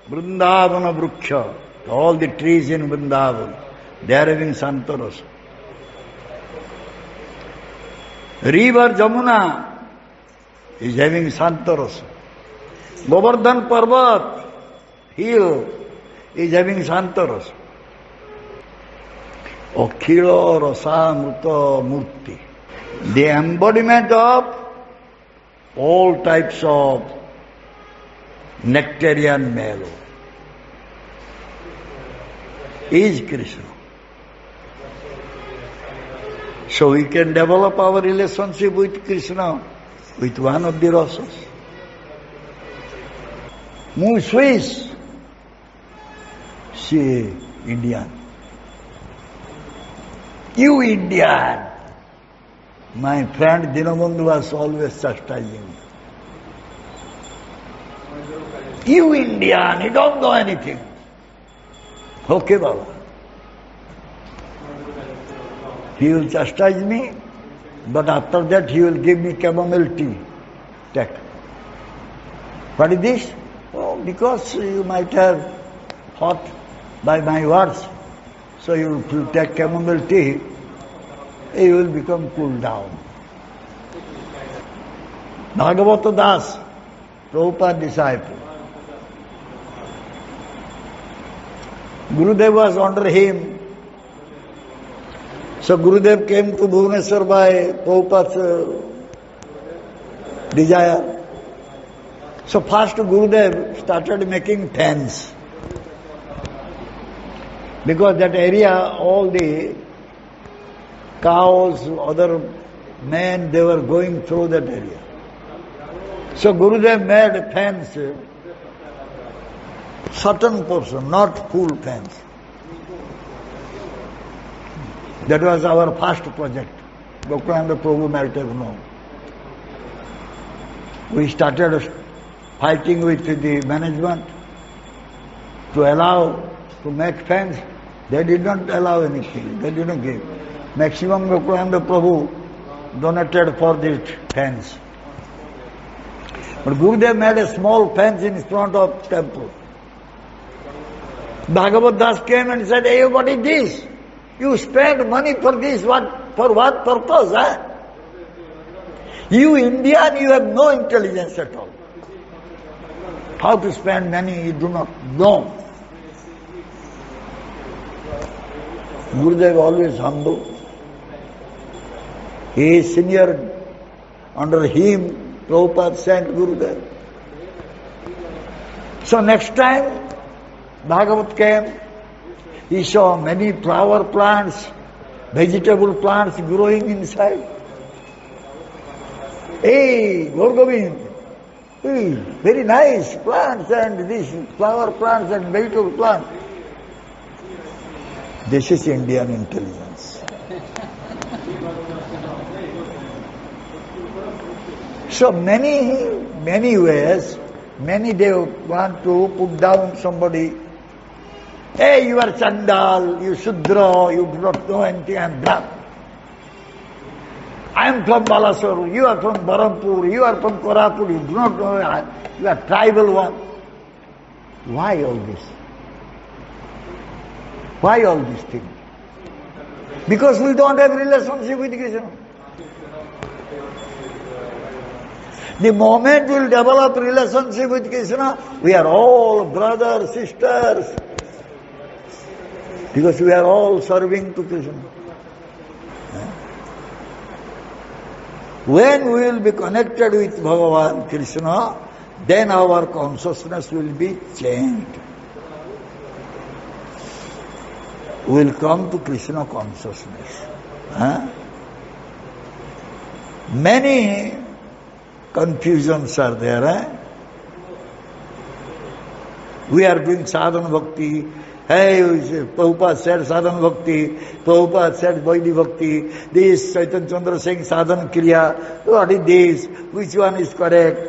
Speaker 1: Vrindavana Bruksha. All the trees in Vrindavan, they are having Santarasa. River Jamuna is having Santarasa. Govardhan Parvat, hill, is having Santarasa. Akhila Rasamrita Murti. The embodiment of all types of nectarian mellow is Krishna. So we can develop our relationship with Krishna with one of the rasas. Mu Swiss, she Indian. You Indian. My friend Dinabandhu was always chastising me. You Indian, you don't know anything. Okay, Baba. He will chastise me, but after that he will give me chamomile tea. Take. What is this? Oh, because you might have hurt by my words. So you will take chamomile tea, you will become cool down. Bhagavata Das, Prabhupada disciple. Gurudeva was under him. So Gurudev came to Bhubaneswar by Prabhupada's desire. So first Gurudev started making fence. Because that area, all the cows, other men, they were going through that area. So Gurudev made a fence, certain portion, not full fence. That was our first project. Gokulananda Prabhu might have known. We started fighting with the management to allow to make fence. They did not allow anything. They did not give. Maximum Gokulananda Prabhu donated for this fence. But Gurudev made a small fence in front of temple. Bhagavad Das came and said, hey, what is this? You spend money for this, for what purpose? Huh? You Indian, you have no intelligence at all. How to spend money, you do not know. Gurudev always humble. He is senior. Under him, Prabhupada sent Gurudev. So next time, Bhagavat came. He saw many flower plants, vegetable plants growing inside. Hey, Gaur-Govind, hey, very nice plants and these flower plants and vegetable plants. This is Indian intelligence. So many ways, many they want to put down somebody. Hey, you are Chandal, you Shudra, you do not know anything, I am Brahman. I am from Balasore, you are from Barampur, you are from Korapur, you do not know, you are tribal one. Why all this? Why all these things? Because we don't have relationship with Krishna. The moment we will develop relationship with Krishna, we are all brothers, sisters. Because we are all serving to Krishna. When we will be connected with Bhagavan Krishna, then our consciousness will be changed. We will come to Krishna consciousness. Many confusions are there. We are doing sadhana bhakti. Hey, Prabhupada said sadhana bhakti, Prabhupada said Vaidhi bhakti, this Chaitanya Chandra saying sadhana kriya, what is this, which one is correct?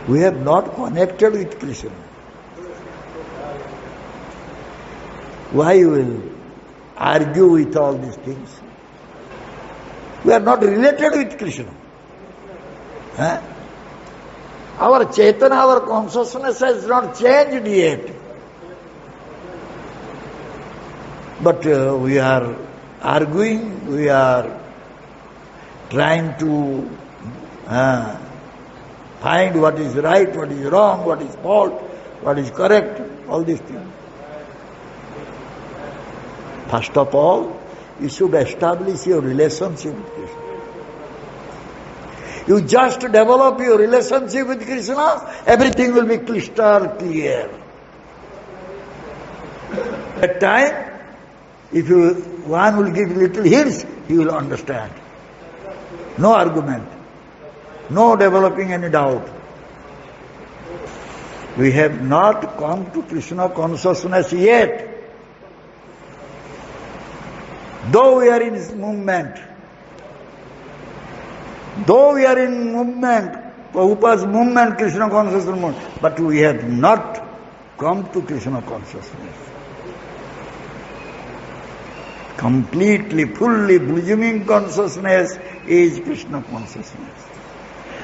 Speaker 1: We have not connected with Krishna. Why you will argue with all these things? We are not related with Krishna. Our Chaitanya, our consciousness has not changed yet. But we are arguing, we are trying to find what is right, what is wrong, what is fault, what is correct, all these things. First of all, you should establish your relationship with Krishna. You just develop your relationship with Krishna, everything will be crystal clear. At time, if one will give little hints, he will understand. No argument, no developing any doubt. We have not come to Krishna consciousness yet. Though we are in movement, Prabhupada's movement, Krishna consciousness movement, but we have not come to Krishna consciousness. Completely, fully blossoming consciousness is Krishna consciousness.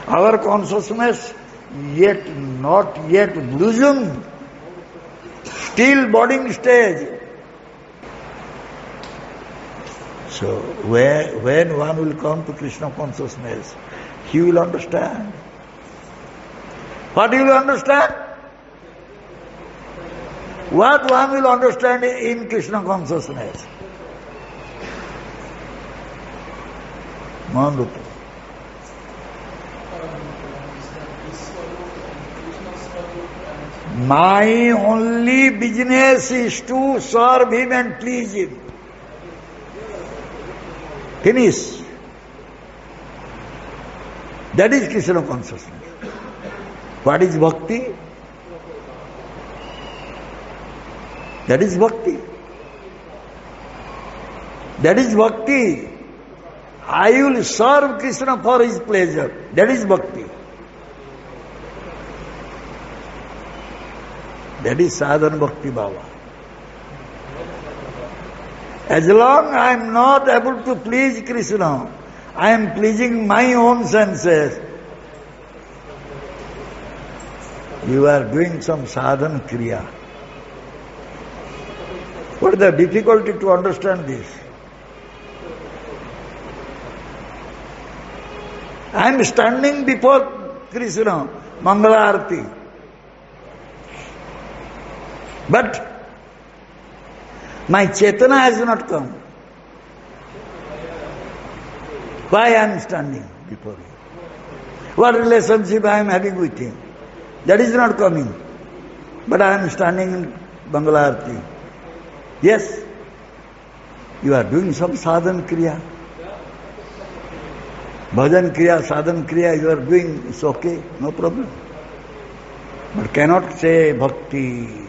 Speaker 1: Our consciousness not yet blossomed, still budding stage. So when one will come to Krishna consciousness, he will understand. What he will understand? What one will understand in Krishna consciousness? Mahanupa. My only business is to serve him and please him. Finish. That is Krishna consciousness. What is bhakti? That is bhakti. That is bhakti. I will serve Krishna for his pleasure. That is bhakti. That is sadhana bhakti bhava. As long I am not able to please Krishna, I am pleasing my own senses. You are doing some sadhana kriya. What is the difficulty to understand this? I am standing before Krishna, Mangala Arati. But my Chaitanya has not come. Why I am standing before him? What relationship I am having with him? That is not coming. But I am standing in Mangala Arati. Yes, you are doing some sadhana kriya. Bhajan kriya, sadhana kriya you are doing, it's okay, no problem. But cannot say bhakti.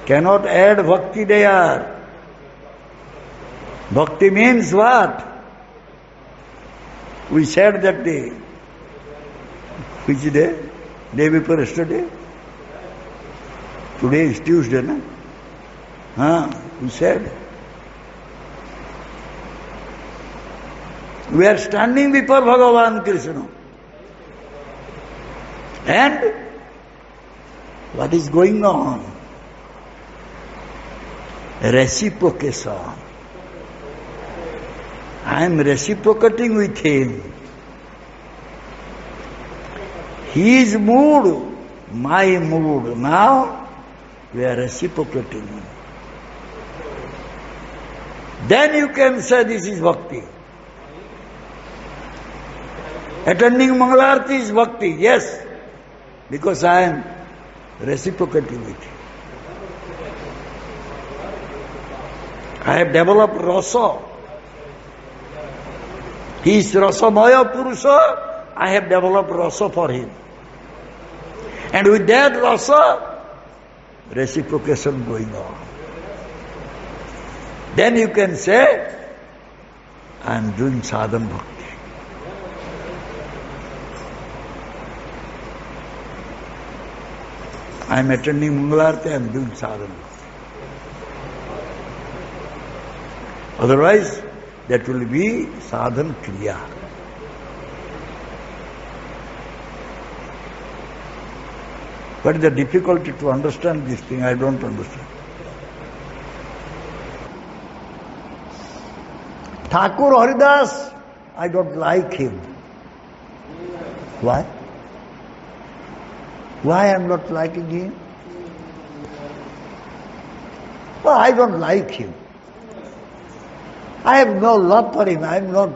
Speaker 1: Cannot add bhakti there. Bhakti means what? We said that day. Which day? Day before yesterday? Today is Tuesday, no? We said. We are standing before Bhagavan Krishna. And what is going on? Reciprocation. I am reciprocating with him. His mood, my mood. Now we are reciprocating. Then you can say this is bhakti. Attending Mangalarti is bhakti, yes, because I am reciprocating with him. I have developed rasa. He is rasamaya purusha. I have developed rasa for him. And with that rasa, reciprocation going on. Then you can say, I am doing sadhana bhakti. I am attending Mangalarti, I am doing sadhana. Otherwise, that will be sadhana kriya. What is the difficulty to understand this thing? I don't understand. Thakur Haridas, I don't like him. Why? Why I am not liking him? Well, I don't like him. I have no love for him. I am not.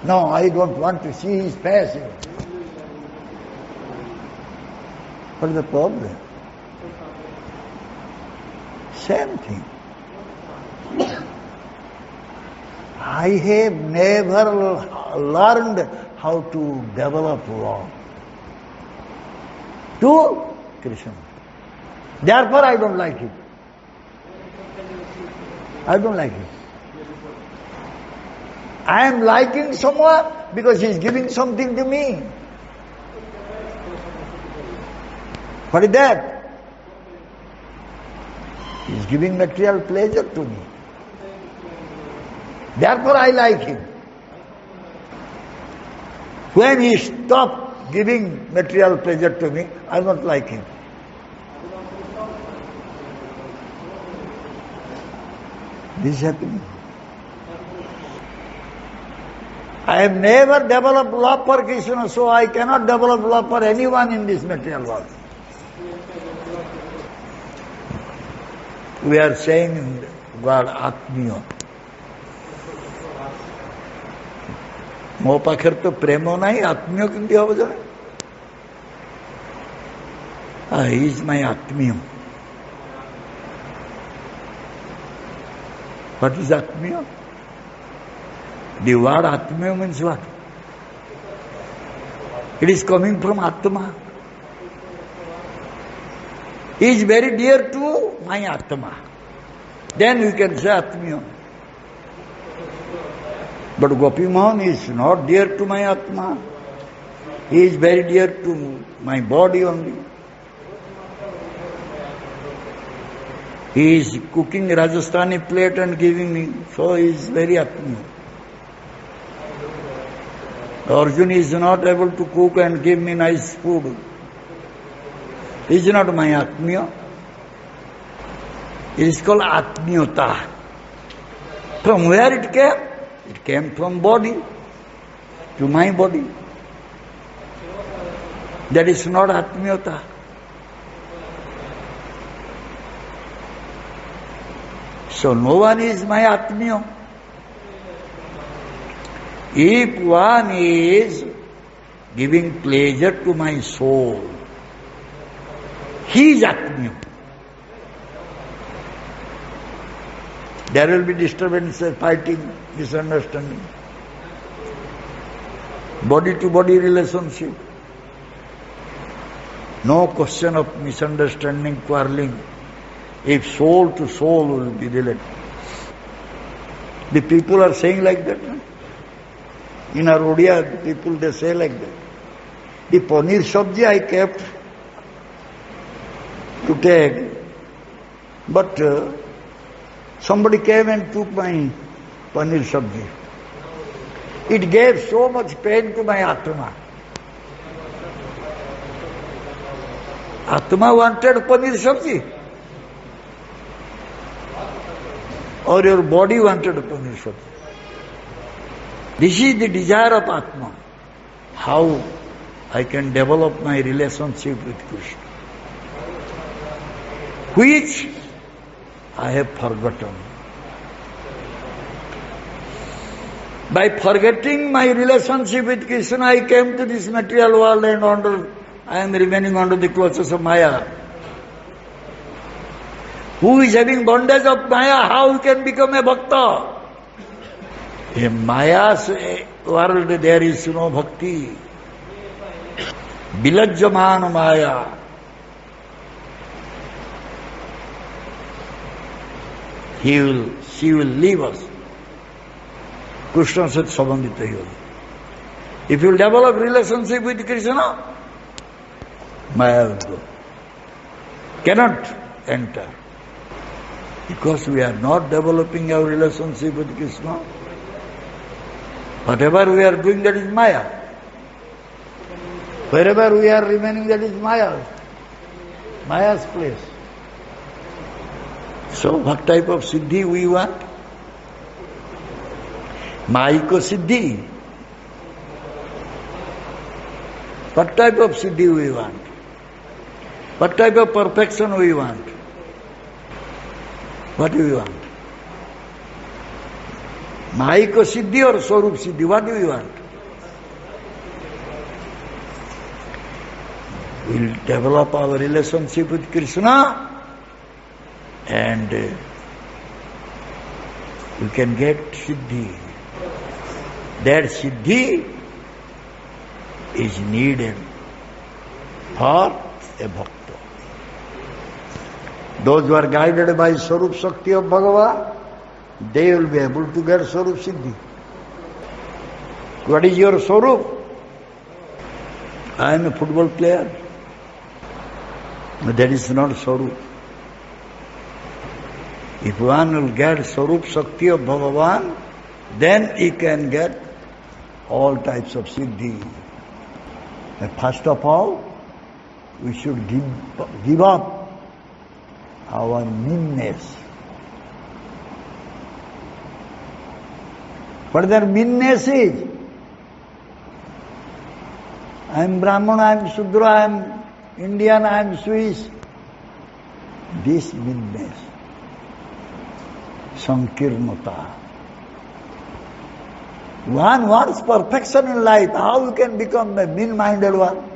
Speaker 1: No, I don't want to see his face. What is the problem? Same thing. I have never learned how to develop love. to Krishna. Therefore I don't like him. I don't like him. I am liking someone because he is giving something to me. What is that? He is giving material pleasure to me. Therefore I like him. When he stops giving material pleasure to me, I don't like him. This is happening. I have never developed love for Krishna, so I cannot develop love for anyone in this material world. We are saying in God Atmiya. ମୋ ପାଖରେ ତ ପ୍ରେମ ନାହିଁ, ଆତ୍ମୀୟ କେମିତି ହବ ଜଣେ? He is my Atmiya. What is Atmiya? The word Atmiya means what? It is coming from Atma. He is very dear to my Atma. Then we can say Atmiya. But Gopi Mohan is not dear to my Atma. He is very dear to my body only. He is cooking Rajasthani plate and giving me, so he is very Atmiya. Arjuna is not able to cook and give me nice food. He is not my Atmiya. It is called Atmiyata. From where it came? It came from body to my body. That is not Atmiyata. So no one is my Atmiya. If one is giving pleasure to my soul, he is Atmiya. There will be disturbances, fighting, misunderstanding. Body to body relationship. No question of misunderstanding, quarreling. If soul to soul will be related. The people are saying like that. No? In our Odia, the people they say like that. The paneer sabji I kept to take, but somebody came and took my paneer sabji. It gave so much pain to my Atma. Atma wanted paneer sabji. Or your body wanted paneer sabji. This is the desire of Atma. How I can develop my relationship with Krishna, which I have forgotten. By forgetting my relationship with Krishna, I came to this material world and I am remaining under the clutches of Maya. Who is having bondage of Maya, how he can become a Bhakta? In Maya's world there is no bhakti. Bilajjamana Maya. She will leave us. Krishna said, Sambandha Jnana. If you develop relationship with Krishna, Maya will go. Cannot enter. Because we are not developing our relationship with Krishna. Whatever we are doing, that is Maya. Wherever we are remaining, that is Maya. Maya's place. So what type of Siddhi we want? Mayiko Siddhi. What type of Siddhi we want? What type of perfection we want? What do we want? Mayiko Siddhi or Swarup Siddhi? What do we want? We will develop our relationship with Krishna and we can get Siddhi. That Siddhi is needed for a bhakta. Those who are guided by Swarup Shakti of Bhagavan, they will be able to get Swarup Siddhi. What is your Swarup? I am a football player. But that is not Swarup. If one will get Swarup Shakti of Bhagavan, then he can get all types of Siddhi. And first of all, we should give up our meanness. What their meanness is? I am Brahman, I am Shudra, I am Indian, I am Swiss. This meanness. Sankirmata. One wants perfection in life. How you can become a mean-minded one?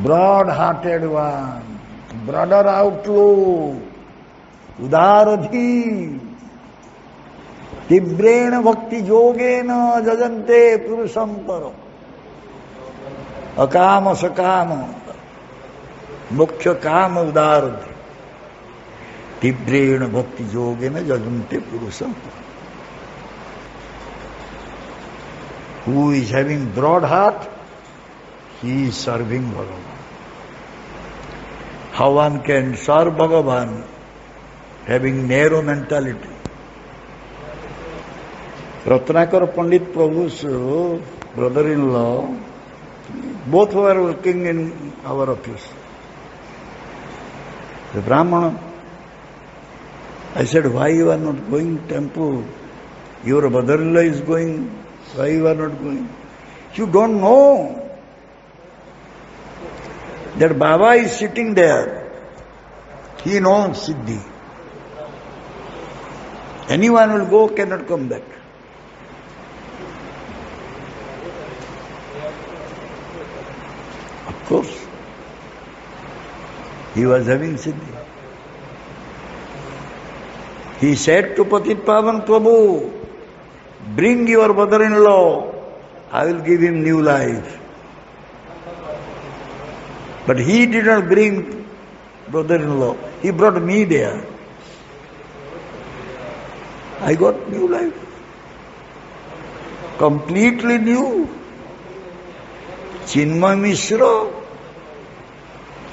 Speaker 1: Broad-hearted one. Broader outlook. Udaradhi. Tibrena bhakti yogena jajante purusam paro. Akama sakama. Mukhya kama udaradhi. Tibrena bhakti yogena jajante purusam paro. Who is having broad heart, he is serving Bhagavan. How one can serve Bhagavan having narrow mentality? Ratnakar Pandit Prabhu's brother-in-law, both were working in our office. The Brahmana, I said, why you are not going temple? Your brother-in-law is going. Why you are not going? You don't know that Baba is sitting there. He knows Siddhi. Anyone will go, cannot come back. Of course, he was having Siddhi. He said to Patit Pavan Prabhu, bring your brother-in-law, I will give him new life. But he did not bring brother-in-law. He brought me there. I got new life. Completely new. Chinmay Mishra.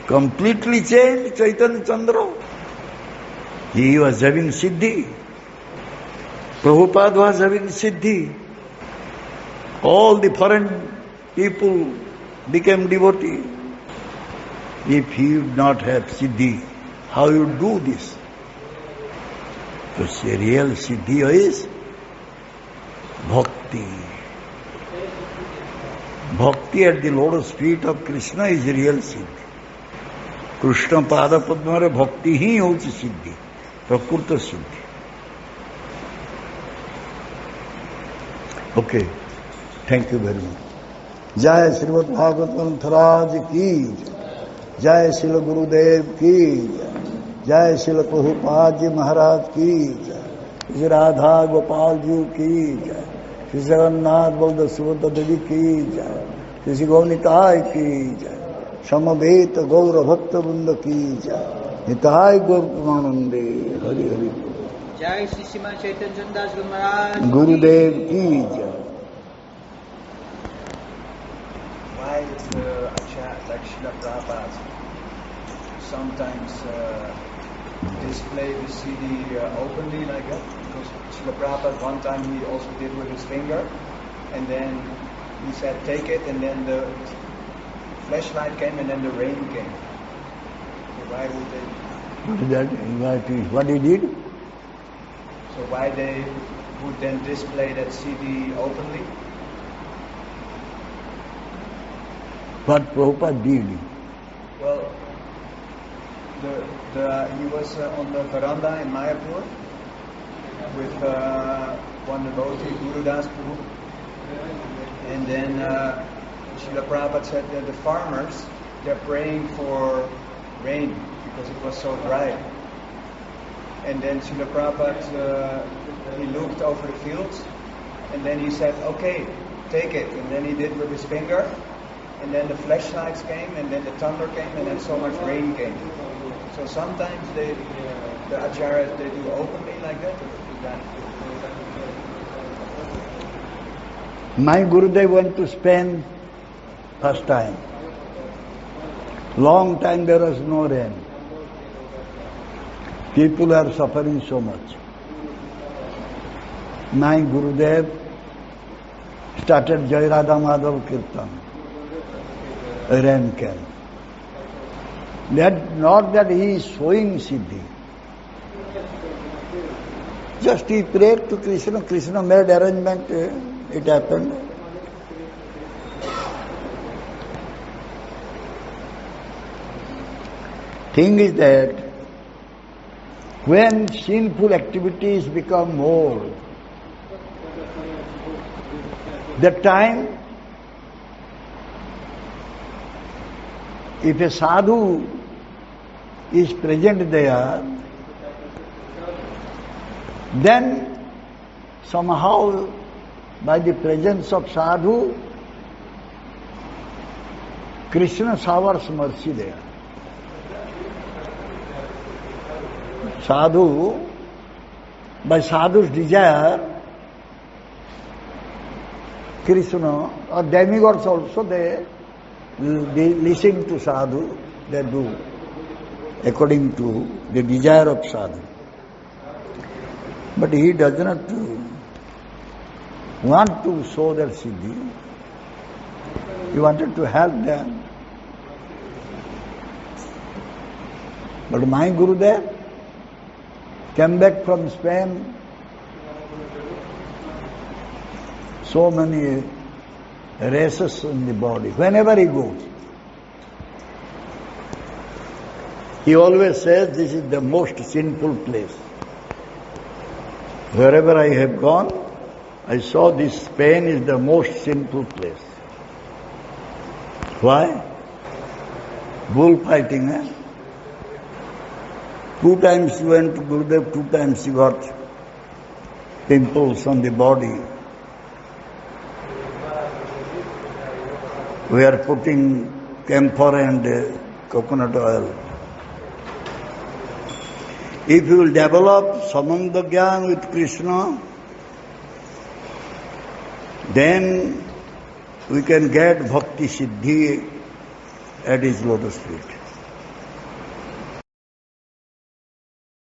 Speaker 1: Completely changed. Chaitanya Chandra. He was having Siddhi. Prabhupada was having Siddhi. All the foreign people became devotee. If he would not have Siddhi, how you do this? Because the real Siddhi is Bhakti. Bhakti at the lotus feet of Krishna is the real Siddhi. Krishna Pada Padmare Bhakti hi hochi Siddhi. Prakrita Siddhi. Okay. Thank you very much. Jai Srimad Bhagavatam Tharaj ki Jai Srila Gurudev ki Jai Srila Prabhupada Ji Maharaj ki Jai Radha Gopal Ji ki Jai Shri Jagannath Balda Subhadra Devi ki Jai Shri Gaunitai ki Jai Samaveta Gaura Bhakta Vrinda ki Jai Nitai Gaur Pramanande Hari Hari
Speaker 2: Jai Shri Srimad Chaitanya Das Guru Maharaj
Speaker 1: Gurudev ki Jai.
Speaker 2: Why is the Acharya like Srila Prabhupada sometimes display the CD openly like that? Because Srila Prabhupada one time he also did with his finger, and then he said take it, and then the flashlight came and then the rain came. So why would they?
Speaker 1: What he did?
Speaker 2: So why they would then display that CD openly?
Speaker 1: What Prabhupada did?
Speaker 2: Well, he was on the veranda in Mayapur with one devotee, Gurudas Prabhu, and then Srila Prabhupada said that the farmers, they're praying for rain because it was so dry. And then Srila Prabhupada, he looked over the fields, and then he said, okay, take it. And then he did with his finger, and then the flashlights came, and then the thunder came, and then so much rain came. So sometimes the acharyas, they do openly like that.
Speaker 1: My Gurudev went to Spain first time. Long time there was no rain. People are suffering so much. My Gurudev started Jai Radha Madhav Kirtan. Rain came. Not that he is showing Siddhi. Just he prayed to Krishna. Krishna made arrangement. It happened. Thing is that when sinful activities become more, that time, if a sadhu is present there, then somehow by the presence of sadhu, Krishna showers mercy there. Sadhu, by sadhu's desire, Krishna or demigods also, they listen to sadhu, they do according to the desire of sadhu. But he does not want to show their siddhi. He wanted to help them. But my Gurudev came back from Spain, so many races in the body. Whenever he goes, he always says, this is the most sinful place. Wherever I have gone, I saw this Spain is the most sinful place. Why? Bullfighting, eh? 2 times he went to Gurudev, 2 times he got pimples on the body. We are putting camphor and coconut oil. If you will develop Sambandha Jnana with Krishna, then we can get Bhakti Siddhi at his lotus feet.